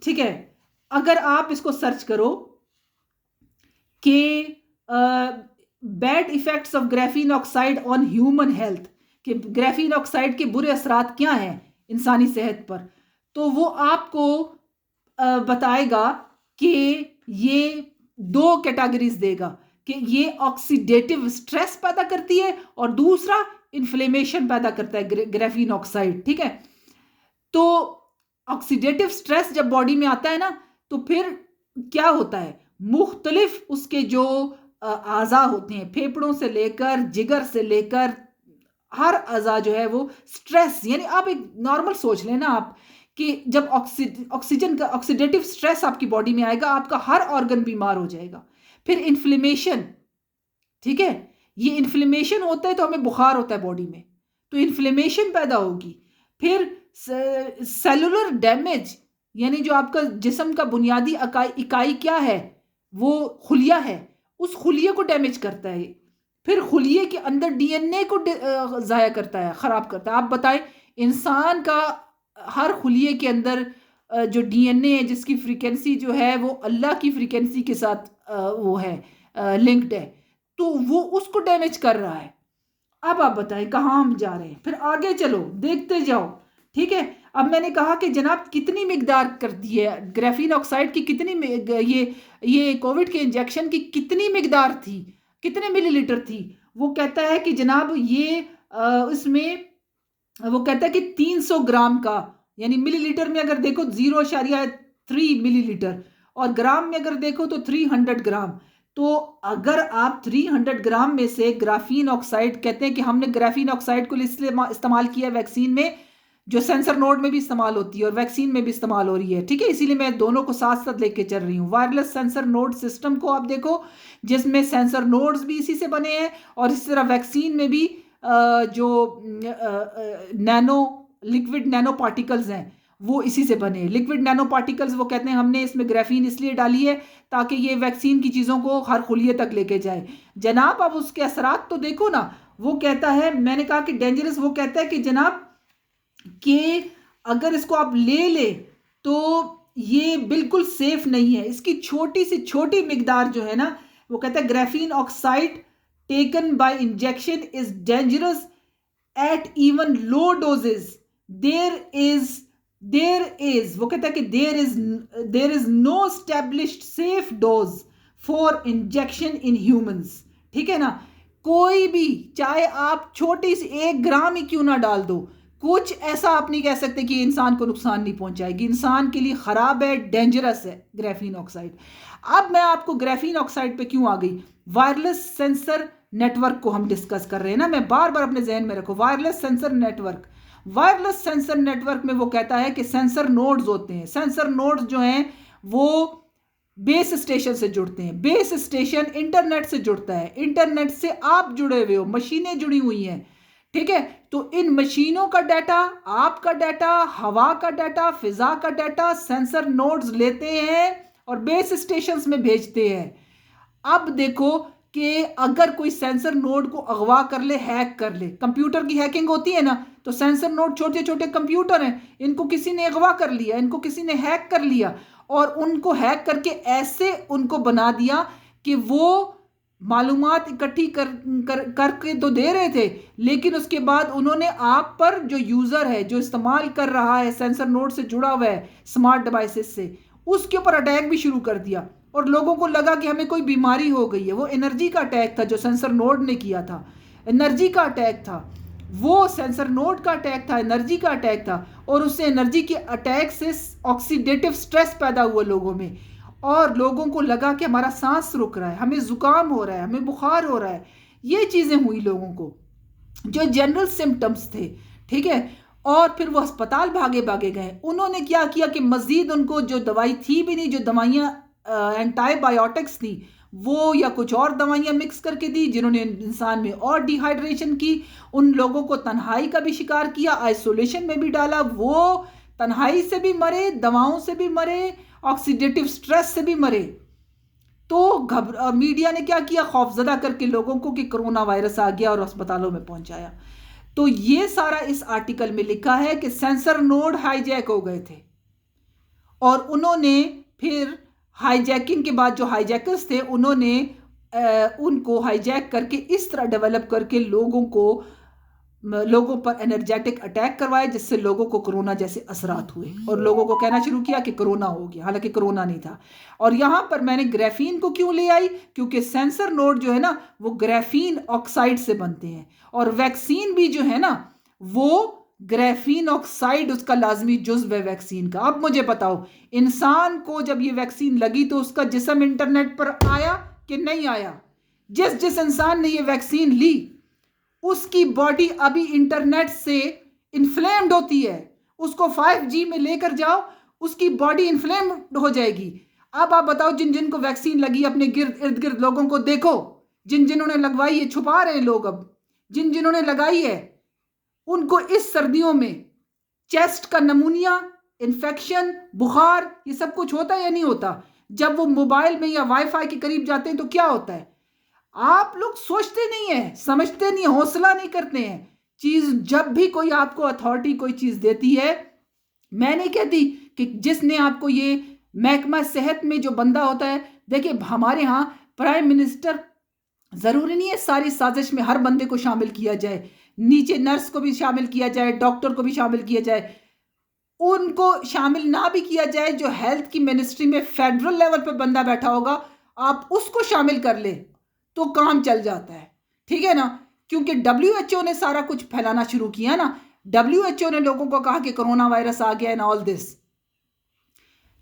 ठीक है, अगर आप इसको सर्च करो कि bad effects of graphene oxide on human health, कि ग्राफीन ऑक्साइड के बुरे असरात क्या हैं इंसानी सेहत पर, तो वो आपको बताएगा कि ये दो कैटेगरीज देगा कि ये ऑक्सीडेटिव स्ट्रेस पैदा करती है और दूसरा इन्फ्लेमेशन पैदा करता है ग्राफीन ऑक्साइड, ठीक है। तो ऑक्सीडेटिव स्ट्रेस जब बॉडी में आता है ना, तो फिर क्या होता है, मुख्तलिफ उसके जो आज़ा होते हैं, फेफड़ों से लेकर जिगर से लेकर हर अज़ा जो है वो स्ट्रेस, यानी आप एक नॉर्मल सोच लें ना आप कि जब ऑक्सीजन का ऑक्सीडेटिव स्ट्रेस आपकी बॉडी में आएगा, आपका हर ऑर्गन बीमार हो जाएगा। फिर इन्फ्लेमेशन, ठीक है, ये इन्फ्लेमेशन होता है तो हमें बुखार होता है बॉडी में, तो इन्फ्लेमेशन पैदा होगी। फिर सेलुलर डैमेज, यानी जो आपका जिस्म का बुनियादी इकाई क्या है, वो खुलिया है, उस खुलिये को डैमेज करता है। फिर खुलिये के अंदर डीएनए को ज़ाया करता है, ख़राब करता है। आप बताएं, इंसान का हर खुलिये के अंदर जो डीएनए है, जिसकी फ्रीक्वेंसी जो है वो अल्लाह की फ्रीक्वेंसी के साथ वो है लिंक्ड है, तो वो उसको डैमेज कर रहा है। अब आप बताएं कहाँ हम जा रहे हैं, फिर आगे चलो देखते जाओ, ठीक है। अब मैंने कहा कि जनाब कितनी मिकदार कर दी है ग्राफीन ऑक्साइड की, कितनी ये कोविड के इंजेक्शन की कितनी मिकदार थी, कितने मिलीलीटर थी। वो कहता है कि जनाब ये इसमें वो कहता है कि 300 ग्राम का, यानी मिलीलीटर में अगर देखो 0.3 मिलीलीटर, और ग्राम में अगर देखो तो 300 ग्राम। तो अगर आप 300 ग्राम में से ग्राफीन ऑक्साइड, कहते हैं कि हमने ग्राफीन ऑक्साइड को इसलिए इस्तेमाल किया वैक्सीन में, जो सेंसर नोड में भी इस्तेमाल होती है और वैक्सीन में भी इस्तेमाल हो रही है, ठीक है, इसीलिए मैं दोनों को साथ साथ लेके चल रही हूँ। वायरलेस सेंसर नोड सिस्टम को आप देखो, जिसमें सेंसर नोड्स भी इसी से बने हैं, और इसी तरह वैक्सीन में भी जो लिक्विड नैनो पार्टिकल्स हैं वो इसी से बने। लिक्विड नैनो पार्टिकल्स, वो कहते हैं हमने इसमें ग्राफीन इसलिए डाली है ताकि ये वैक्सीन की चीज़ों को हर खुलिये तक लेके जाए। जनाब अब उसके असरात तो देखो ना, वो कहता है, मैंने कहा कि डेंजरस, वो कहता है कि जनाब कि अगर इसको आप ले तो ये बिल्कुल सेफ नहीं है, इसकी छोटी से छोटी मिकदार जो है ना, वो कहता है graphene oxide taken by injection is dangerous at even low doses, there is वो कहता है कि there is no established safe dose for injection in humans. ठीक है ना, कोई भी, चाहे आप छोटी सी 1 ग्राम ही क्यों ना डाल दो, कुछ ऐसा आप नहीं कह सकते कि इंसान को नुकसान नहीं पहुंचाएगी, इंसान के लिए खराब है, डेंजरस है ग्राफीन ऑक्साइड। अब मैं आपको ग्राफीन ऑक्साइड पे क्यों आ गई, वायरलेस सेंसर नेटवर्क को हम डिस्कस कर रहे हैं ना, मैं बार बार अपने जहन में रखो, wireless sensor network. Wireless sensor network में वो कहता है कि सेंसर नोड्स होते हैं, सेंसर नोड्स जो हैं वो बेस स्टेशन से जुड़ते हैं, बेस स्टेशन इंटरनेट से जुड़ता है, इंटरनेट से आप जुड़े हुए हो, मशीनें जुड़ी हुई हैं। ठीक है, तो इन मशीनों का डाटा, आपका डाटा, हवा का डाटा, फिजा का डाटा सेंसर नोड्स लेते हैं और बेस स्टेशंस में भेजते हैं। अब देखो कि अगर कोई सेंसर नोड को अगवा कर ले, हैक कर ले, कंप्यूटर की हैकिंग होती है ना, तो सेंसर नोड छोटे छोटे कंप्यूटर हैं, इनको किसी ने अगवा कर लिया, इनको किसी ने हैक कर लिया और उनको हैक करके ऐसे उनको बना दिया कि वो मालूमात इकट्ठी करके तो दे रहे थे, लेकिन उसके बाद उन्होंने आप पर, जो यूज़र है, जो इस्तेमाल कर रहा है, सेंसर नोड से जुड़ा हुआ है स्मार्ट डिवाइसेस से, उसके ऊपर अटैक भी शुरू कर दिया और लोगों को लगा कि हमें कोई बीमारी हो गई है। वो एनर्जी का अटैक था जो सेंसर नोड ने किया था, एनर्जी का अटैक था, वो सेंसर नोड का अटैक था, एनर्जी का अटैक था, और उससे एनर्जी के अटैक से ऑक्सीडेटिव स्ट्रेस पैदा हुआ लोगों में और लोगों को लगा कि हमारा सांस रुक रहा है, हमें जुकाम हो रहा है, हमें बुखार हो रहा है। ये चीज़ें हुई लोगों को जो जनरल सिम्टम्स थे। ठीक है, और फिर वो अस्पताल भागे भागे गए। उन्होंने क्या किया कि मजीद उनको जो दवाई थी भी नहीं, जो दवाइयाँ एंटीबायोटिक्स थी, वो या कुछ और दवाइयाँ मिक्स करके दी, जिन्होंने इंसान में और डिहाइड्रेशन की, उन लोगों को तन्हाई का भी शिकार किया, आइसोलेशन में भी डाला, वो तन्हाई से भी मरे, दवाओं से भी मरे, ऑक्सीडेटिव स्ट्रेस से भी मरे। तो मीडिया ने क्या किया, खौफजदा करके लोगों को कि कोरोना वायरस आ गया और अस्पतालों में पहुंचाया। तो ये सारा इस आर्टिकल में लिखा है कि सेंसर नोड हाईजैक हो गए थे और उन्होंने फिर हाईजैकिंग के बाद जो हाईजैकर्स थे उन्होंने उनको हाईजैक करके इस तरह डेवलप करके लोगों पर एनर्जेटिक अटैक करवाए, जिससे लोगों को कोरोना जैसे असरात हुए और लोगों को कहना शुरू किया कि कोरोना हो गया, हालांकि कोरोना नहीं था। और यहाँ पर मैंने ग्राफीन को क्यों ले आई, क्योंकि सेंसर नोड जो है ना वो ग्राफीन ऑक्साइड से बनते हैं और वैक्सीन भी जो है ना वो ग्राफीन ऑक्साइड उसका लाजमी जुज्व है वैक्सीन का। अब मुझे बताओ, इंसान को जब ये वैक्सीन लगी तो उसका जिस्म इंटरनेट पर आया कि नहीं आया? जिस इंसान ने ये वैक्सीन ली उसकी बॉडी अभी इंटरनेट से इन्फ्लेम्ड होती है, उसको 5G में लेकर जाओ, उसकी बॉडी इन्फ्लेम्ड हो जाएगी। अब आप बताओ, जिन जिन को वैक्सीन लगी अपने इर्द गिर्द लोगों को देखो, जिन जिन्होंने लगवाई है, छुपा रहे हैं लोग, अब जिन जिन्होंने लगाई है उनको इस सर्दियों में चेस्ट का नमूनिया, इन्फेक्शन, बुखार, ये सब कुछ होता है या नहीं होता? जब वो मोबाइल में या वाईफाई के करीब जाते हैं तो क्या होता है? आप लोग सोचते नहीं है, समझते नहीं है, हौसला नहीं करते हैं। चीज जब भी कोई आपको अथॉरिटी कोई चीज देती है, मैं नहीं कहती कि जिसने आपको ये महकमा सेहत में जो बंदा होता है, देखिए हमारे यहाँ प्राइम मिनिस्टर, जरूरी नहीं है सारी साजिश में हर बंदे को शामिल किया जाए, नीचे नर्स को भी शामिल किया जाए, डॉक्टर को भी शामिल किया जाए, उनको शामिल ना भी किया जाए, जो हेल्थ की मिनिस्ट्री में फेडरल लेवल पर बंदा बैठा होगा आप उसको शामिल कर ले तो काम चल जाता है। ठीक है ना, क्योंकि WHO ने सारा कुछ फैलाना शुरू किया ना, WHO ने लोगों को कहा कि कोरोना वायरस आ गया एंड ऑल दिस।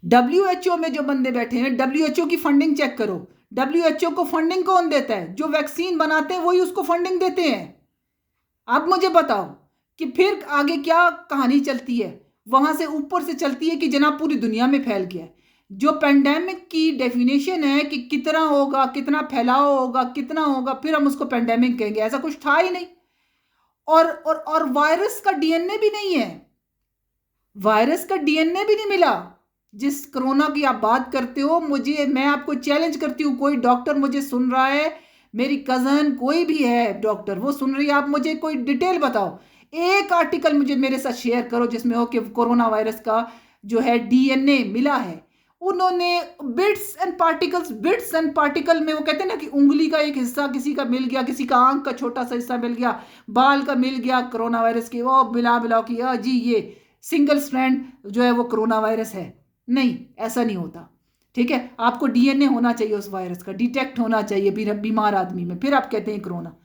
WHO में जो बंदे बैठे हैं, WHO की फंडिंग चेक करो, WHO को फंडिंग कौन देता है? जो वैक्सीन बनाते हैं वही उसको फंडिंग देते हैं। अब मुझे बताओ कि फिर आगे क्या कहानी चलती है? वहां से ऊपर से चलती है कि जनाब पूरी दुनिया में फैल गया है। जो पेंडेमिक की डेफिनेशन है कि कितना होगा, कितना फैलाव होगा, कितना होगा, फिर हम उसको पेंडेमिक कहेंगे, ऐसा कुछ था ही नहीं। और वायरस का डीएनए भी नहीं है, वायरस का डीएनए भी नहीं मिला। जिस कोरोना की आप बात करते हो, मैं आपको चैलेंज करती हूँ, कोई डॉक्टर मुझे सुन रहा है, मेरी कज़न कोई भी है डॉक्टर, वो सुन रही है, आप मुझे कोई डिटेल बताओ, एक आर्टिकल मुझे मेरे साथ शेयर करो जिसमें हो कि कोरोना वायरस का जो है डीएनए मिला है। उन्होंने बिट्स एंड पार्टिकल में, वो कहते हैं ना कि उंगली का एक हिस्सा किसी का मिल गया, किसी का आंख का छोटा सा हिस्सा मिल गया, बाल का मिल गया कोरोना वायरस के, वो मिला मिला कि जी ये सिंगल स्ट्रैंड जो है वो कोरोना वायरस है। नहीं, ऐसा नहीं होता। ठीक है, आपको डीएनए होना चाहिए उस वायरस का, डिटेक्ट होना चाहिए बीमार आदमी में, फिर आप कहते हैं कोरोना।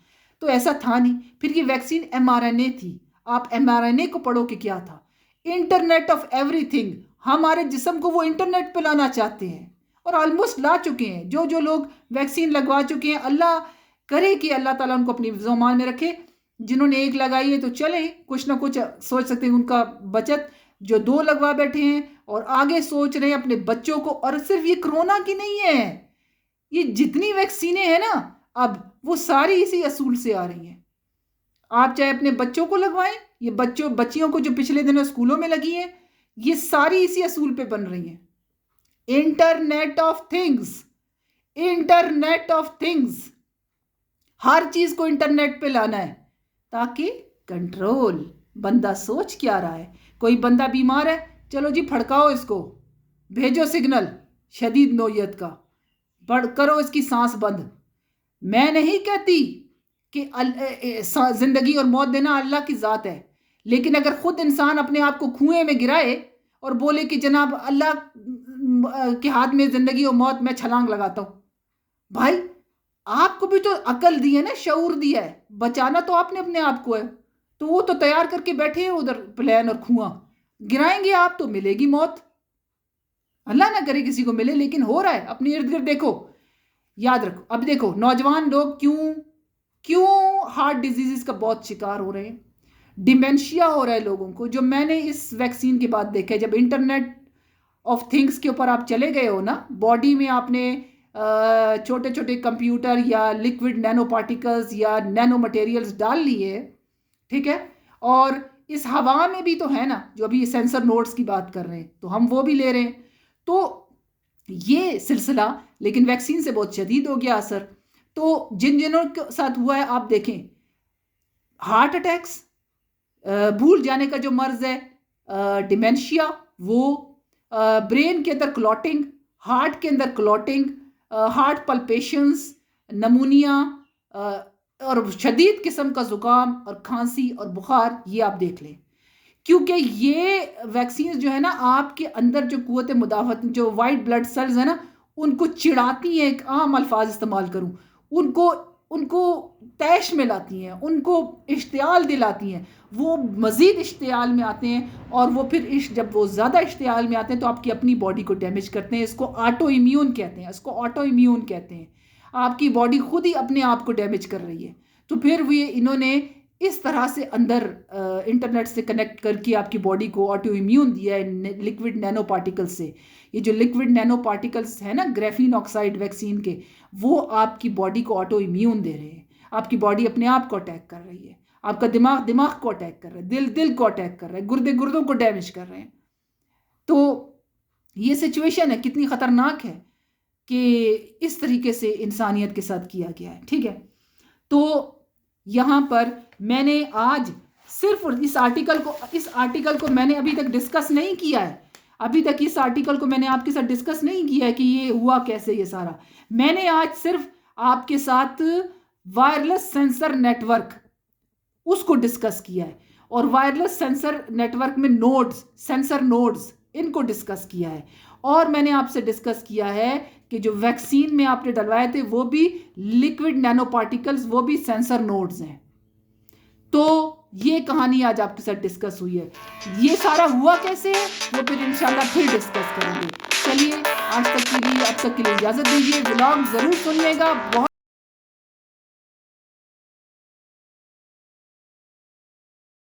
तो ऐसा था नहीं। फिर ये वैक्सीन एमआरएनए थी। आप एमआरएनए को पढ़ो कि क्या था, इंटरनेट ऑफ एवरीथिंग। हमारे जिस्म को वो इंटरनेट पे लाना चाहते हैं और ऑलमोस्ट ला चुके हैं। जो जो लोग वैक्सीन लगवा चुके हैं, अल्लाह करे कि अल्लाह ताला उनको अपनी ज़ुबान में रखे। जिन्होंने एक लगाई है तो चले, कुछ ना कुछ सोच सकते हैं उनका बचत। जो 2 लगवा बैठे हैं और आगे सोच रहे हैं अपने बच्चों को, और सिर्फ ये कोरोना की नहीं है, ये जितनी वैक्सीनें हैं ना अब, वो सारी इसी असूल से आ रही हैं। आप चाहे अपने बच्चों को लगवाएं, ये बच्चियों को जो पिछले दिनों स्कूलों में लगी हैं, ये सारी इसी असूल पे बन रही हैं। Internet of things, internet of things, हर चीज को इंटरनेट पे लाना है ताकि कंट्रोल। बंदा सोच क्या रहा है, कोई बंदा बीमार है, चलो जी फड़काओ इसको, भेजो सिग्नल शदीद नोयत का, करो इसकी सांस बंद। मैं नहीं कहती कि जिंदगी और मौत देना अल्लाह की ज़ात है, लेकिन अगर खुद इंसान अपने आप को कुएं में गिराए और बोले कि जनाब अल्लाह के हाथ में जिंदगी और मौत, मैं छलांग लगाता हूं, भाई आपको भी तो अकल दी है ना, शऊर दिया है, बचाना तो आपने अपने आप को है। तो वो तो तैयार करके बैठे हैं उधर प्लान और कुआं, गिराएंगे आप तो मिलेगी मौत। अल्लाह ना करे किसी को मिले, लेकिन हो रहा है। अपने इर्द गिर्द देखो, याद रखो। अब देखो नौजवान लोग क्यों क्यों हार्ट डिजीज का बहुत शिकार हो रहे हैं, डिमेंशिया हो रहा है लोगों को। जो मैंने इस वैक्सीन के बाद देखा है, जब इंटरनेट ऑफ थिंग्स के ऊपर आप चले गए हो ना, बॉडी में आपने छोटे छोटे कंप्यूटर या लिक्विड नैनो पार्टिकल्स या नैनो मटेरियल्स डाल लिए, ठीक है, और इस हवा में भी तो है ना, जो अभी सेंसर नोड्स की बात कर रहे हैं, तो हम वो भी ले रहे हैं। तो ये सिलसिला लेकिन वैक्सीन से बहुत शदीद हो गया असर। तो जिन जिनों के साथ हुआ है, आप देखें हार्ट अटैक्स, भूल जाने का जो मर्ज है, डिमेंशिया, वो ब्रेन के अंदर क्लॉटिंग, हार्ट के अंदर क्लॉटिंग, हार्ट पल्पेशंस, नमूनिया, और शदीद किस्म का ज़ुकाम और खांसी और बुखार, ये आप देख लें। क्योंकि ये वैक्सीन जो है ना, आपके अंदर जो कुव्वत मुदाफ़त, जो वाइट ब्लड सेल्स है ना, उनको चिढ़ाती हैं, एक आम अल्फाज इस्तेमाल करूं, उनको उनको तैश में लाती हैं, उनको इश्तियाल दिलाती हैं। वो मज़ीद इश्तियाल में आते हैं, और वो फिर जब वो ज़्यादा इश्तियाल में आते हैं तो आपकी अपनी बॉडी को डैमेज करते हैं। इसको ऑटो इम्यून कहते हैं, इसको ऑटो इम्यून कहते हैं। आपकी बॉडी खुद ही अपने आप को डैमेज कर रही है। तो फिर वो इन्होंने इस तरह से अंदर इंटरनेट से कनेक्ट करके आपकी बॉडी को ऑटो इम्यून दिया है लिक्विड नैनो पार्टिकल्स से। ये जो लिक्विड नैनो पार्टिकल्स है ना ग्राफीन ऑक्साइड वैक्सीन के, वो आपकी बॉडी को ऑटो इम्यून दे रहे हैं। आपकी बॉडी अपने आप को अटैक कर रही है, आपका दिमाग दिमाग को अटैक कर रहा है, दिल को अटैक कर रहा है, गुर्दे गुर्दों को डैमेज कर रहे हैं। तो ये सिचुएशन है, कितनी ख़तरनाक है कि इस तरीके से इंसानियत के साथ किया गया है। ठीक है, तो यहाँ पर मैंने आज सिर्फ इस आर्टिकल को मैंने अभी तक डिस्कस नहीं किया है। अभी तक इस आर्टिकल को मैंने आपके साथ डिस्कस नहीं किया है कि ये हुआ कैसे। ये सारा मैंने आज सिर्फ आपके साथ वायरलेस सेंसर नेटवर्क उसको डिस्कस किया है, और वायरलेस सेंसर नेटवर्क में सेंसर नोड्स, इनको डिस्कस किया है। और मैंने आपसे डिस्कस किया है कि जो वैक्सीन में आपने डलवाए थे वो भी लिक्विड नैनो पार्टिकल्स, वो भी सेंसर नोड्स हैं। तो ये कहानी आज आपके साथ डिस्कस हुई है। ये सारा हुआ कैसे है वो फिर इंशाल्लाह फिर डिस्कस करेंगे। चलिए आज तक के लिए आप सबके लिए इजाज़त दीजिए। व्लॉग ज़रूर सुनिएगा। बहुत